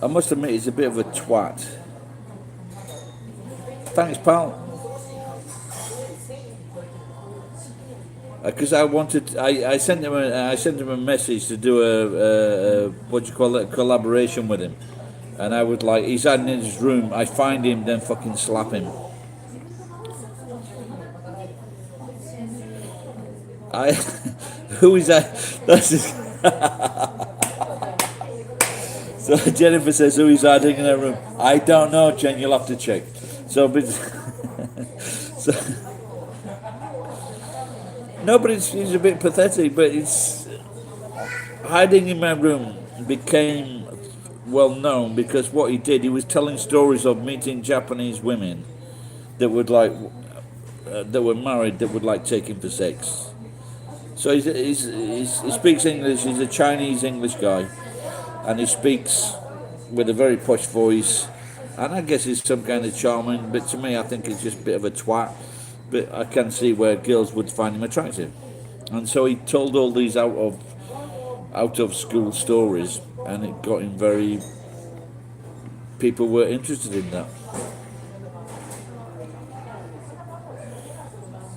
I must admit, he's a bit of a twat. Thanks, pal. Because I sent him a message to do a collaboration with him, and I would like, he's hiding in his room. I find him, then fucking slap him. Who is that? That's So Jennifer says, who is hiding in her room? I don't know, Jen, you'll have to check. So, but, so no, but it's a bit pathetic, but it's hiding in my room became well known because what he did, he was telling stories of meeting Japanese women that would like, that were married, that would like take him for sex. So he speaks English, he's a Chinese English guy, and he speaks with a very posh voice, and I guess he's some kind of charming, but to me I think he's just a bit of a twat, but I can see where girls would find him attractive. And so he told all these out of school stories, and it got him very, people were interested in that.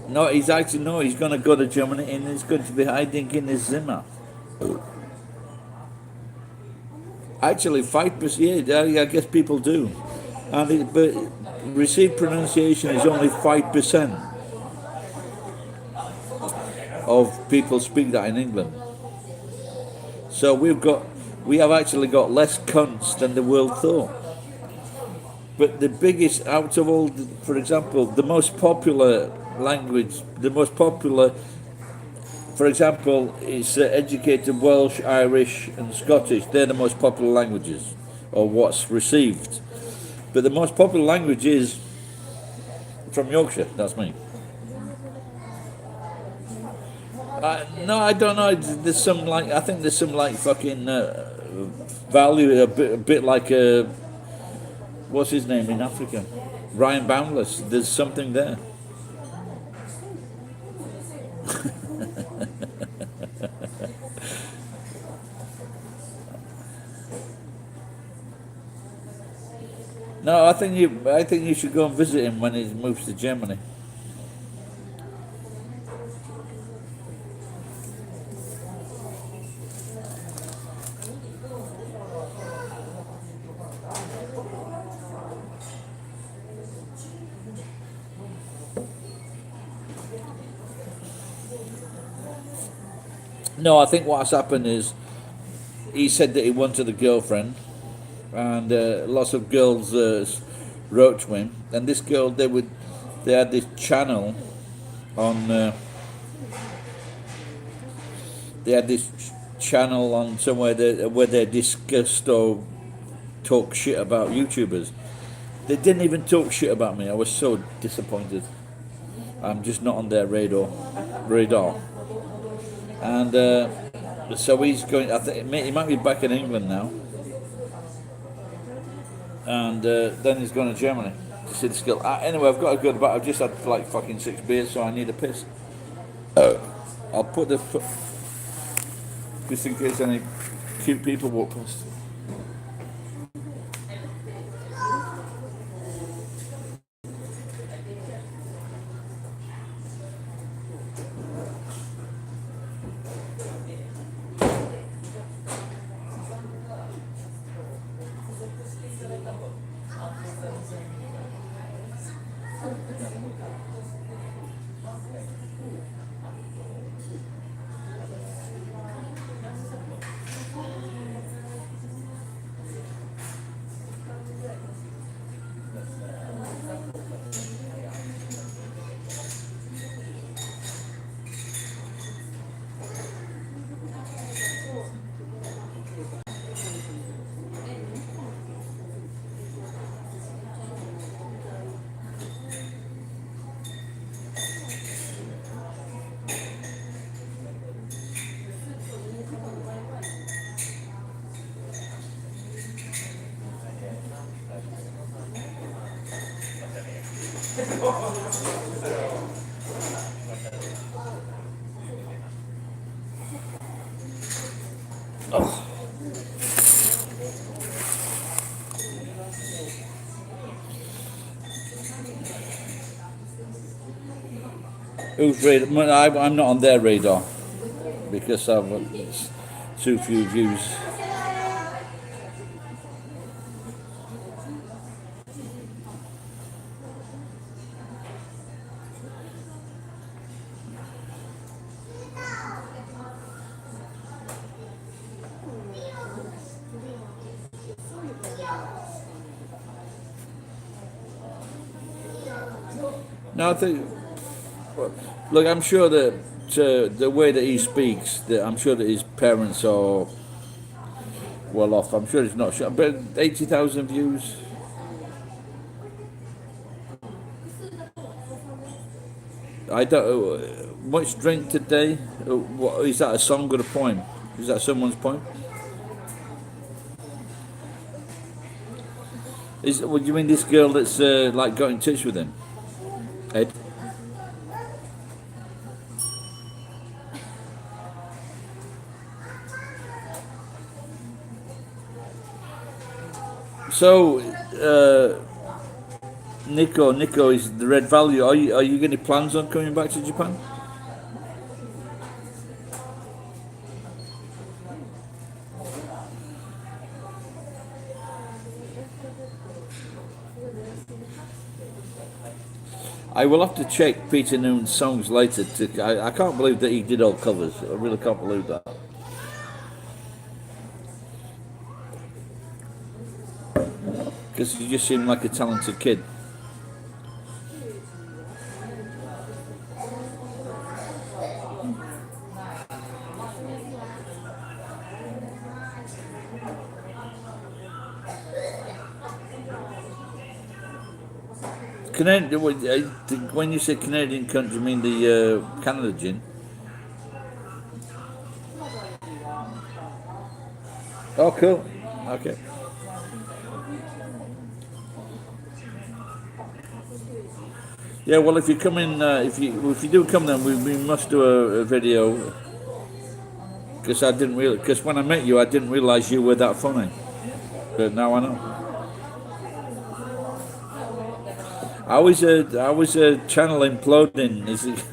No, he's going to go to Germany and he's going to be hiding in his Zimmer. Actually, 5%, yeah, I guess people do. But received pronunciation is only 5% of people speak that in England. So we have actually got less cunts than the world thought. But the biggest out of all, for example, the most popular language, for example, it's educated Welsh, Irish and Scottish. They're the most popular languages, or what's received. But the most popular language is from Yorkshire, that's me. No, I don't know. There's some I think there's some fucking value, a bit like what's his name in Africa? Ryan Boundless. There's something there. No, I think you should go and visit him when he moves to Germany. No, I think what's happened is he said that he wanted a girlfriend, and lots of girls wrote to him. And this girl, they had this channel on. They had this channel on somewhere where they discussed or talk shit about YouTubers. They didn't even talk shit about me. I was so disappointed. I'm just not on their radar. And so he's going. I think he might be back in England now, and then he's going to Germany to see the skill. Anyway, I've got to go to bed. I've just had like fucking 6 beers, so I need a piss. I'll put the just in case any cute people walk past. Who's radar? I'm not on their radar because I've too few views. No, I think. Well, look, I'm sure that the way that he speaks, that I'm sure that his parents are well off. I'm sure he's not sure, but 80,000 views. I don't. Much drink today. What, is that a song or a poem? Is that someone's poem? Is what do you mean? This girl that's like got in touch with him, Ed? So, Nico is the Red Value. Are you getting plans on coming back to Japan? I will have to check Peter Noon's songs later. I can't believe that he did all covers. I really can't believe that. Because he just seemed like a talented kid. Canadian, when you say Canadian country, you mean the Canada gin? Oh, cool. Okay. Yeah, well, if you come in, if you do come, then we must do a video. Because I didn't really, because when I met you, I didn't realize you were that funny. But now I know. I was a channel imploding. Is it?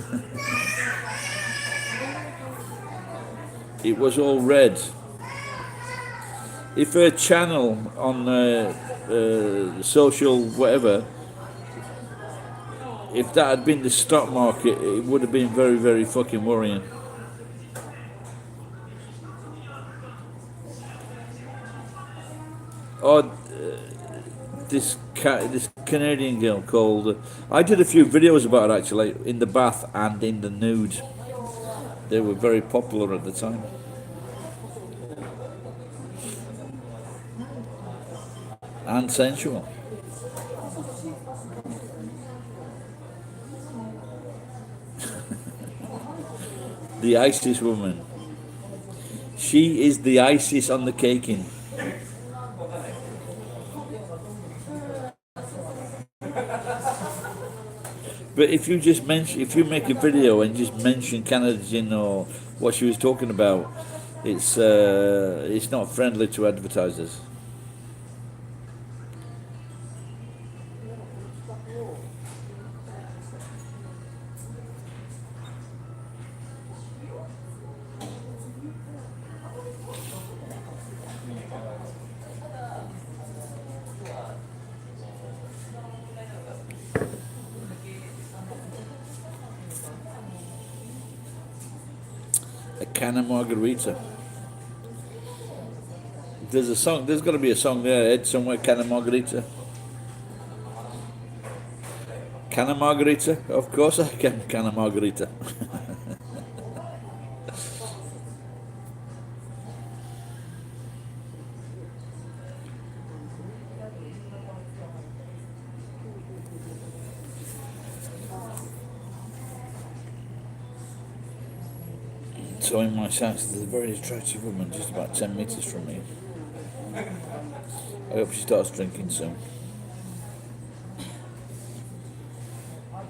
It was all red. If a channel on social whatever, if that had been the stock market, it would have been very, very fucking worrying. Or this Canadian girl called. I did a few videos about her actually in the bath and in the nude. They were very popular at the time. And sensual. The ISIS woman. She is the ISIS on the caking. But if you just mention, if you make a video and just mention Canada Gin or what she was talking about, it's not friendly to advertisers. A can of margarita. There's a song. There's got to be a song there, Ed, somewhere. Can of margarita. Can of margarita. Of course, I can. Can of margarita. So in my sense, there's a very attractive woman just about 10 metres from me. I hope she starts drinking soon.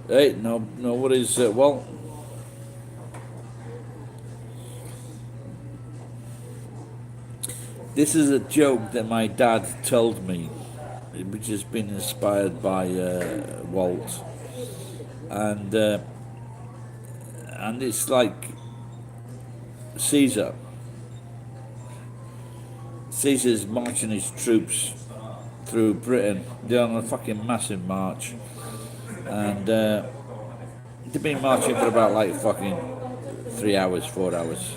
Hey, no, what is, well... This is a joke that my dad told me, which has been inspired by Walt. And it's like... Caesar's marching his troops through Britain. They're on a fucking massive march, and they've been marching for about like fucking 3 hours, 4 hours.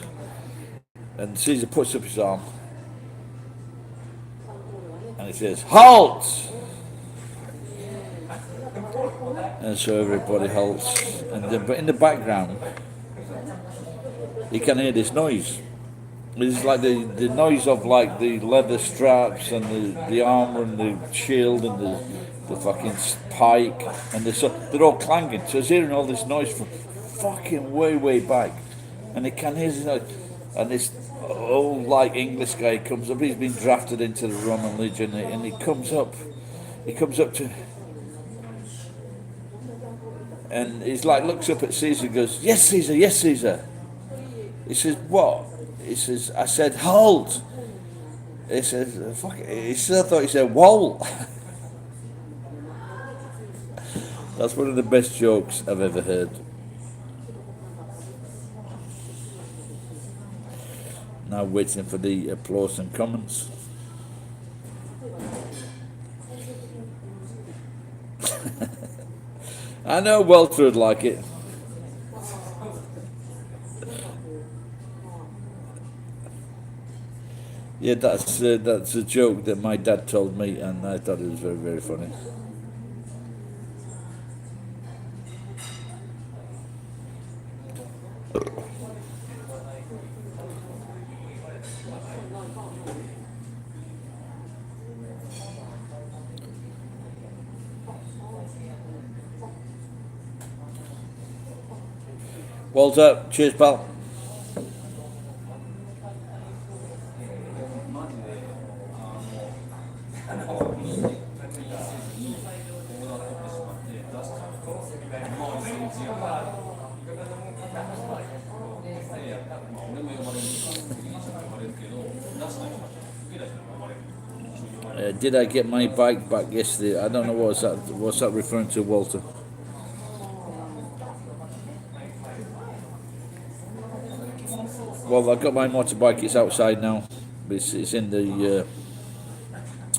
And Caesar puts up his arm and he says, "Halt!" And so everybody halts. And then, but in the background, you can hear this noise. It's like the noise of like the leather straps and the armor and the shield and the fucking pike and they're all clanging. So it's hearing all this noise from fucking way back, and it can hear this noise. And this old like English guy comes up. He's been drafted into the Roman Legion, and he comes up. He comes up to, and he's like looks up at Caesar, and goes, "Yes, Caesar. Yes, Caesar." He says, "What?" He says, "I said, halt." He says, "Fuck it." He still thought he said, "Wall." That's one of the best jokes I've ever heard. Now waiting for the applause and comments. I know Walter would like it. Yeah, that's a joke that my dad told me, and I thought it was very funny. Walter, cheers, pal. Did I get my bike back yesterday? I don't know what's that referring to, Walter. Well, I got my motorbike. It's outside now. It's in the.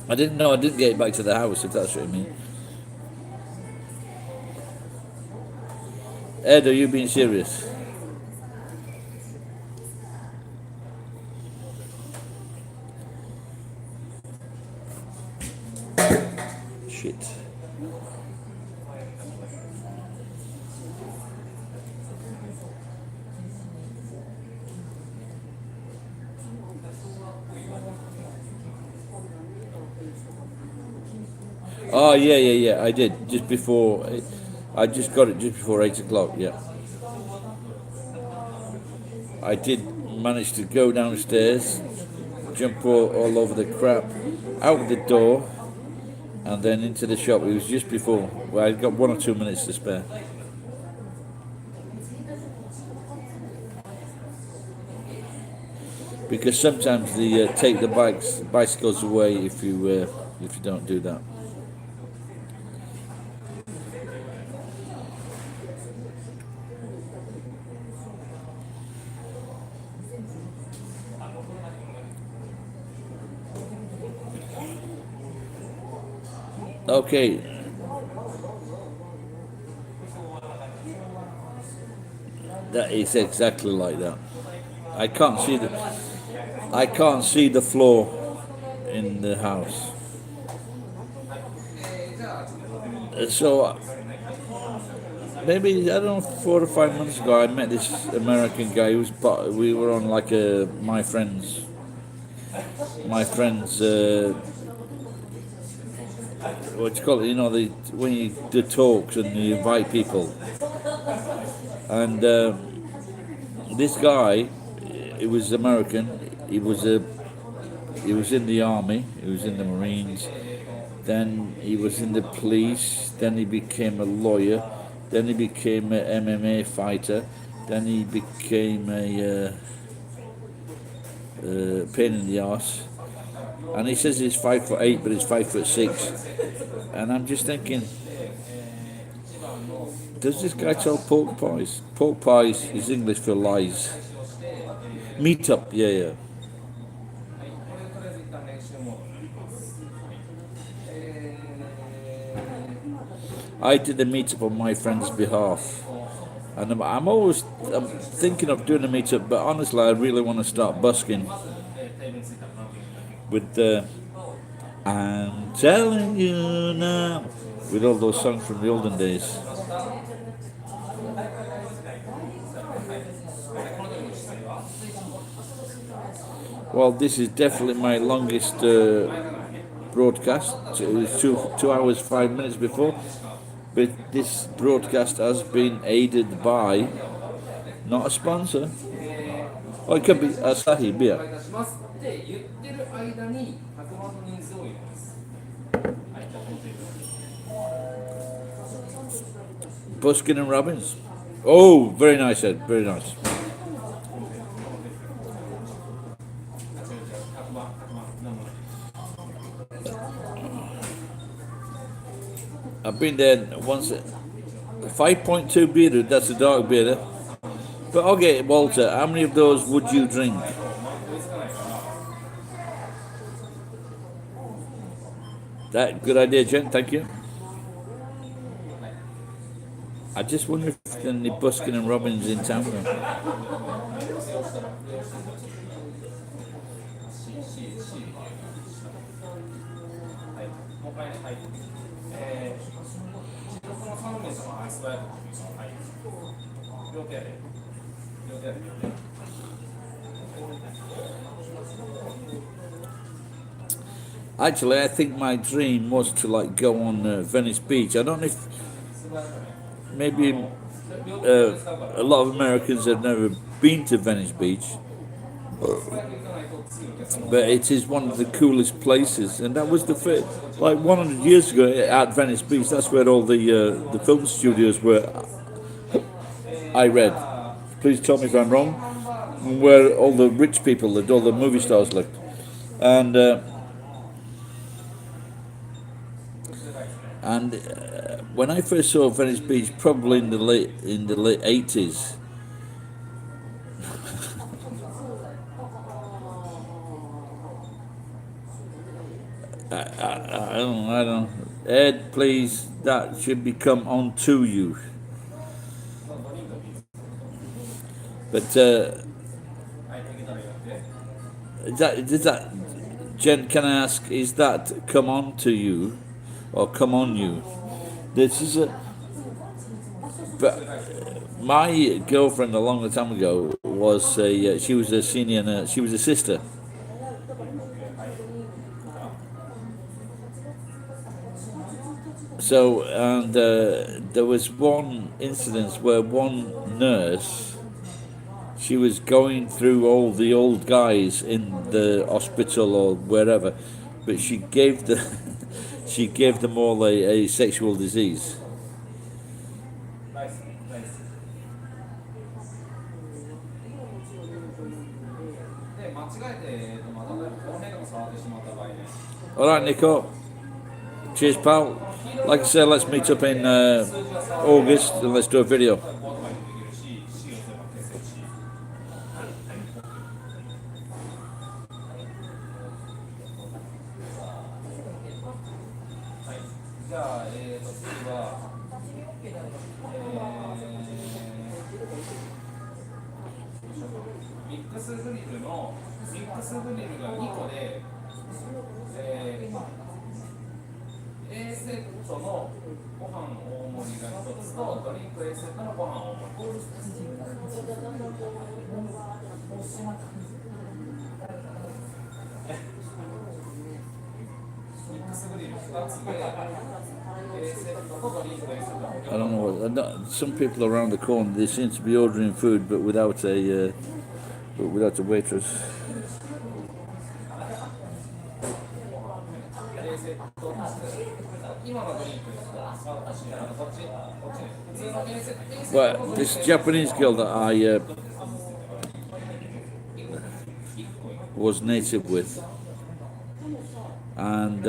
I didn't know. I didn't get it back to the house. If that's what you mean. Ed, are you being serious? Shit. Oh yeah. I did just before. I just got it just before 8 o'clock. Yeah. I did manage to go downstairs, jump all over the crap, out the door, and then into the shop. It was just before. Well, I got 1 or 2 minutes to spare. Because sometimes they take the bicycles away if you don't do that. Okay. That is exactly like that. I can't see the floor in the house. So maybe I don't know, 4 or 5 months ago, I met this American guy who was we were on like my friends. What do you call it? You know, when you do talks and you invite people. And this guy, he was American. He was in the army. He was in the Marines. Then he was in the police. Then he became a lawyer. Then he became an MMA fighter. Then he became a pain in the arse. And he says he's 5'8", but he's 5'6". And I'm just thinking, does this guy tell pork pies? Pork pies is English for lies. Meet up, yeah. I did a meetup on my friend's behalf, and I'm thinking of doing a meetup, but honestly, I really want to start busking with the. I'm telling you now, with all those songs from the olden days. Well, this is definitely my longest broadcast. It was 2 hours 5 minutes before, but this broadcast has been aided by not a sponsor. Or it could be Asahi beer. って言ってる間に100万の人数を入れます。はい、じゃあこのテーブル。 Buskin and Robbins. Oh, very nice, Ed. Very nice. I've been there once. 5.2 beer, that's a dark beer. But okay, Walter, how many of those would you drink? That good idea, Jen. Thank you. I just wonder if there's any Buskin and Robbins in town. Now. 両手やで。両手やで。 Actually, I think my dream was to like go on Venice Beach. I don't know if maybe a lot of Americans have never been to Venice Beach, but it is one of the coolest places. And that was the first, like 100 years ago at Venice Beach. That's where all the film studios were. I read. Please tell me if I'm wrong. Where all the rich people lived, all the movie stars lived, and. When I first saw Venice Beach, probably in the late 80s, I don't. Ed, please, that should become on to you. But does that, Jen? Can I ask? Is that come on to you? Or come on you. This is but my girlfriend a long time ago was she was a senior, she was a sister. So, and there was one incident where one nurse, she was going through all the old guys in the hospital or wherever, but she gave them all a sexual disease. All right, Nico. Cheers, pal. Like I said, let's meet up in August and let's do a video. A セットのご飯大盛りが1つとドリンク A セットのご飯大盛りミックスグリル2つで A セットとドリンク A セット I don't know. Some people around the corner, they seem to be ordering food, but without a waitress. Well, this Japanese girl that I was native with, and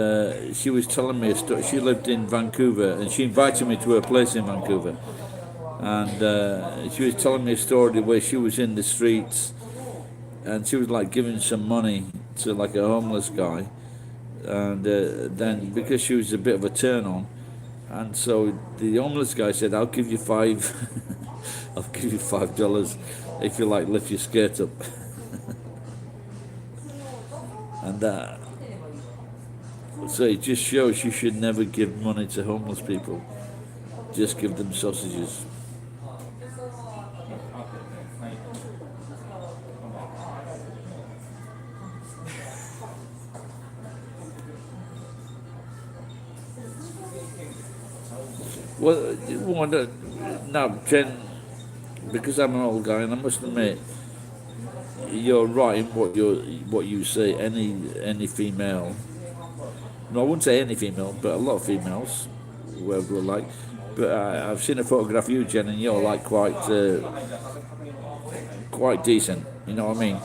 she was telling me a story. She lived in Vancouver, and she invited me to her place in Vancouver, and she was telling me a story where she was in the streets, and she was like giving some money to like a homeless guy, and then because she was a bit of a turn on, and so the homeless guy said, "I'll give you I'll give you $5 if you like lift your skirt up." So it just shows you should never give money to homeless people. Just give them sausages. あってね、はい。Well, now, Jen, because I'm an old guy, and I must admit, you're right in what you say. Any female, no, I wouldn't say any female, but a lot of females, whoever are like. But I've seen a photograph of you, Jen, and you're like quite decent. You know what I mean?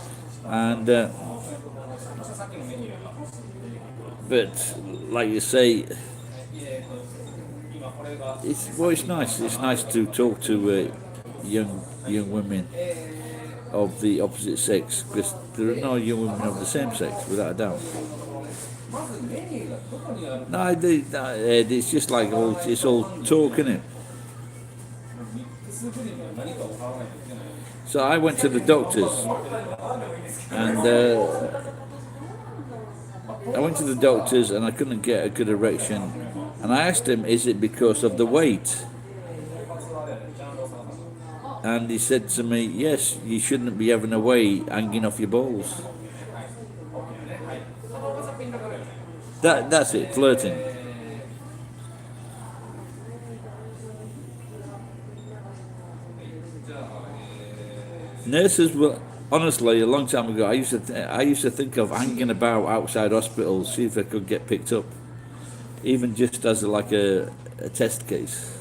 And but like you say, it's nice. It's nice to talk to young women of the opposite sex, because there are no young women of the same sex, without a doubt. No, it's just like it's all talk, innit? So I went to the doctors, and I couldn't get a good erection, and I asked him, "Is it because of the weight?" And he said to me, "Yes, you shouldn't be having a weight hanging off your balls." That's it, flirting. Nurses were honestly a long time ago. I used to think of hanging about outside hospitals, see if I could get picked up, even just as like a test case.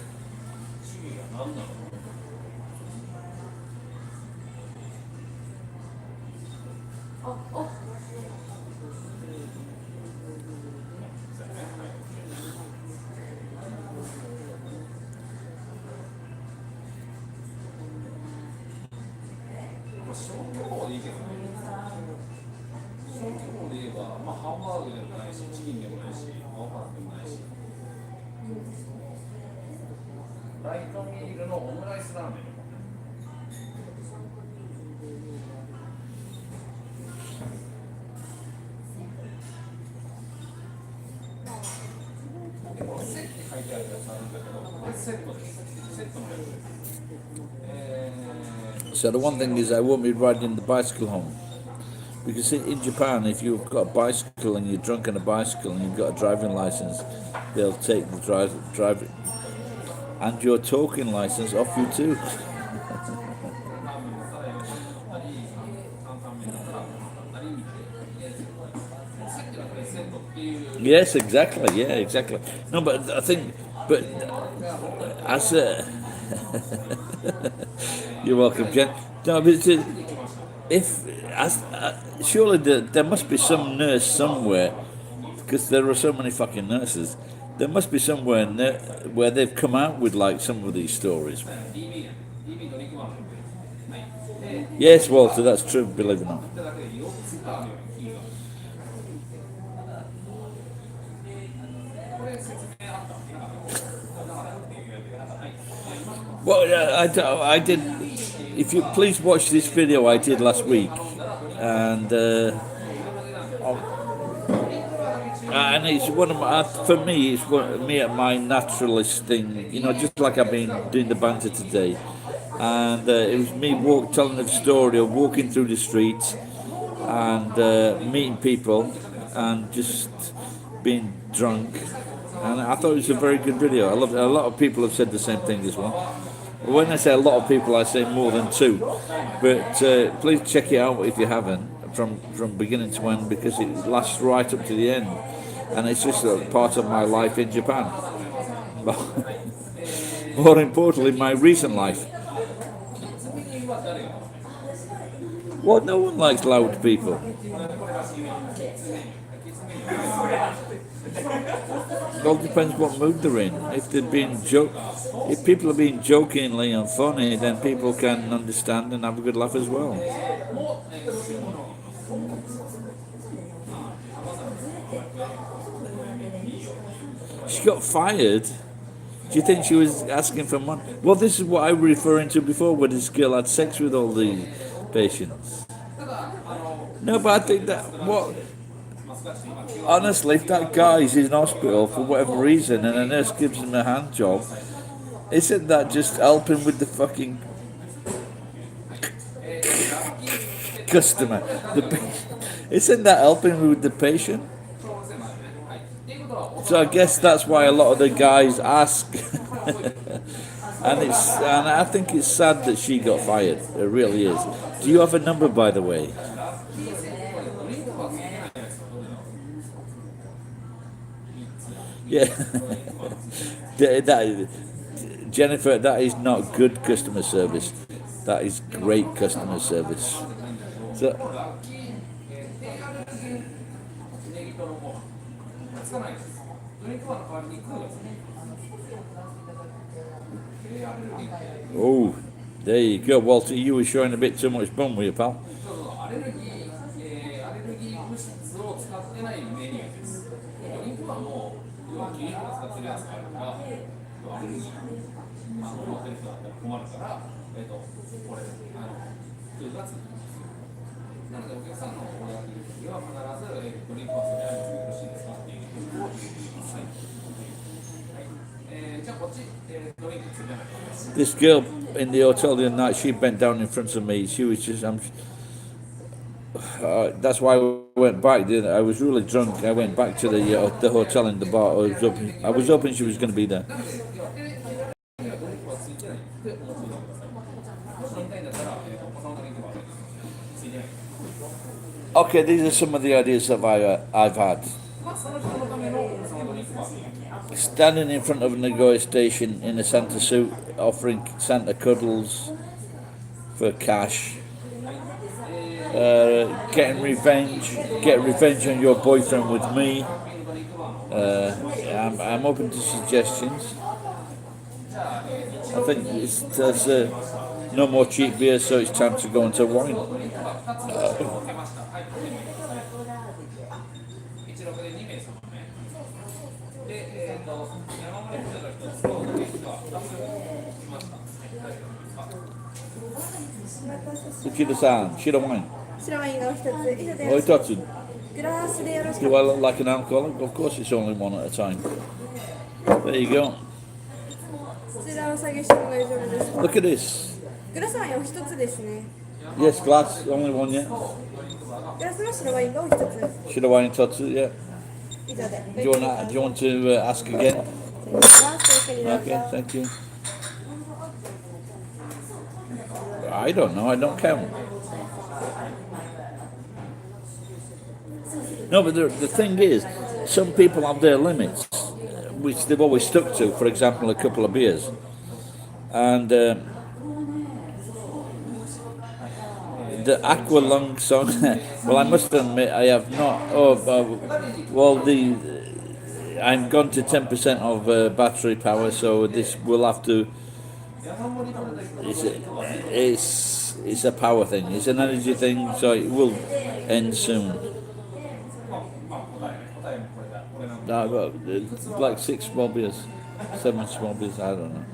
So the one thing is I won't be riding the bicycle home. Because in Japan, if you've got a bicycle and you're drunk on a bicycle and you've got a driving license, they'll take the driving and your talking license off you too. Yes, exactly. Yeah, exactly. No, but I think, but as a you're welcome, Jen. No, but surely there must be some nurse somewhere, because there are so many fucking nurses. There must be somewhere where they've come out with like some of these stories. Yes, Walter, that's true. Believe it or not. Well, I did. If you please watch this video I did last week, and it's one of my, for me, it's me at my naturalist thing. You know, just like I've been doing the banter today, and it was me telling the story of walking through the streets and meeting people and just being drunk. And I thought it was a very good video. I loved it. A lot of people have said the same thing as well. When I say a lot of people, I say more than two. But please check it out if you haven't, from beginning to end, because it lasts right up to the end. And it's just a part of my life in Japan. More importantly, my recent life. Well, no one likes loud people. It all depends what mood they're in. If people are being jokingly and funny, then people can understand and have a good laugh as well. She got fired. Do you think she was asking for money? Well, this is what I was referring to before, where this girl had sex with all the patients. No, but I think that Honestly, if that guy's in hospital for whatever reason and a nurse gives him a hand job, isn't that just helping with the fucking customer? Isn't that helping with the patient? So I guess that's why a lot of the guys ask. And I think it's sad that she got fired. It really is. Do you have a number, by the way? Yeah. Jennifer, that is not good customer service. That is great customer service. So, oh, there you go, Walter. You were showing a bit too much bum, were you, pal? アレルギー、アレルギー物質を使ってないメニューです。ドリンクはもう、要は牛肉を使ってるやつがあるから、アレルギー、持ってる人だったら困るから、これ、9月なので、お客さんのお願いの時は必ず、ドリンクはそれなりによろしいですかっていうことを言ってください。じゃあこっち、ドリンクついてない。This girl in the hotel the other night, she bent down in front of me. She was just, that's why I went back. I was really drunk. I went back to the hotel in the bar. I was hoping she was going to be there. Okay, these are some of the ideas that I've had. Standing in front of a negotiation in a Santa suit, offering Santa cuddles for cash. Get revenge on your boyfriend with me. I'm open to suggestions. I think there's no more cheap beer, so it's time to go into wine. Ukida-san, shiro wine. 白ワインがお一つ以上で Oh, it's グラスでよろしか Do った I look like an alcoholic? Of course, it's only one at a time. There you go. こちらを下げしても大丈夫です Look at this. グラスワインお一つですね Yes, glass, only one yet. グラスの白ワインがお一つ Shiro wine tatsu, yeah. 以上で Do you want to ask again? ごゆっくりどうぞ Okay, thank you. I don't know. I don't count. No, but the thing is, some people have their limits, which they've always stuck to. For example, a couple of beers, and the Aqua Lung song. Well, I must admit, I have not. I'm gone to 10% of battery power, so this will have to. It's a power thing. It's an energy thing, so it will end soon. I've got like 6 small beers, 7 small beers. I don't know.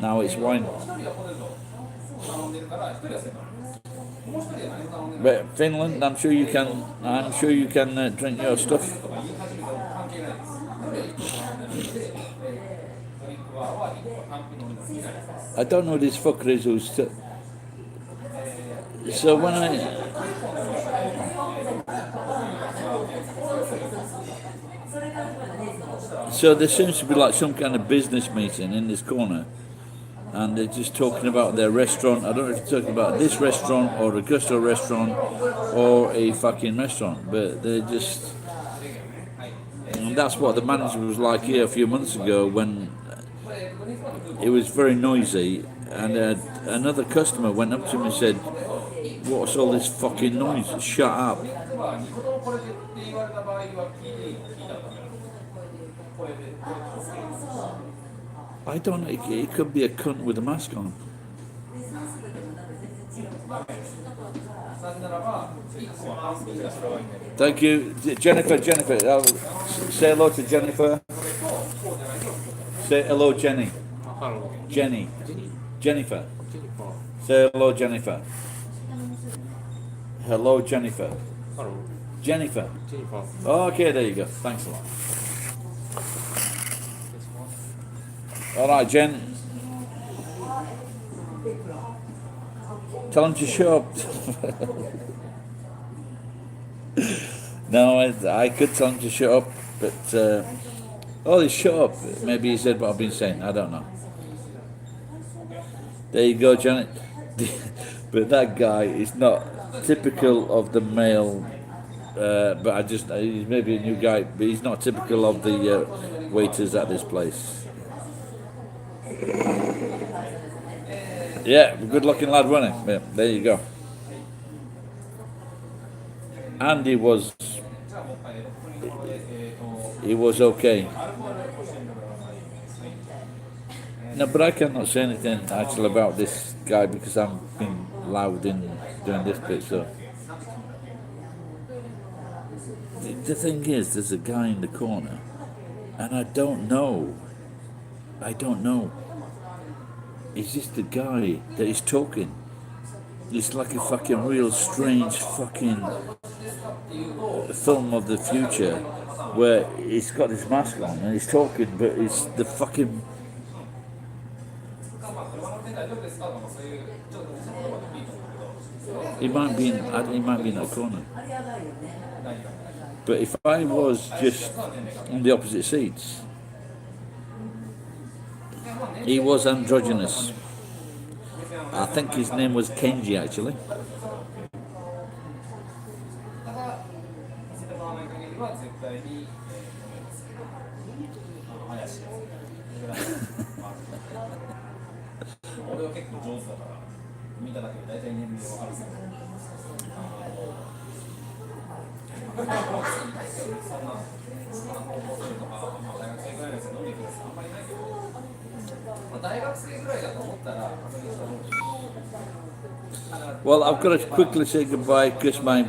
Now it's wine. But Finland, I'm sure you can. Drink your stuff. I don't know who this fucker is who's. So when So there seems to be like some kind of business meeting in this corner, and they're just talking about their restaurant. I don't know if they're talking about this restaurant or a Gusto restaurant or a fucking restaurant, but they're just. And that's what the manager was like here a few months ago when it was very noisy, and another customer went up to me and said, "What's all this fucking noise? Shut up." I don't know, it could be a cunt with a mask on. Thank you. Jennifer, say hello to Jennifer. Say hello, Jenny. Jenny. Jennifer. Say hello, Jennifer. Hello, Jennifer. Jennifer. Jennifer. Okay, there you go. Thanks a lot. All right, Jen. Tell him to show up. No, I could tell him to shut up, but oh, he shut up. Maybe he said what I've been saying. I don't know. There you go, Janet. But that guy is not typical of the male. But he's maybe a new guy, but he's not typical of the waiters at this place. Yeah, good looking lad, wasn't he? Yeah, there you go. And he was okay. No, but I cannot say anything actually about this guy because I'm being loud in doing this bit. So the thing is, there's a guy in the corner, and I don't know. Is this the guy that is talking? It's like a fucking real strange fucking film of the future where he's got his mask on and he's talking, but it's the fucking. He might be in that corner. But if I was just on the opposite seats, he was androgynous. I think his name was Kenji actually. Well, I've got to quickly say goodbye because my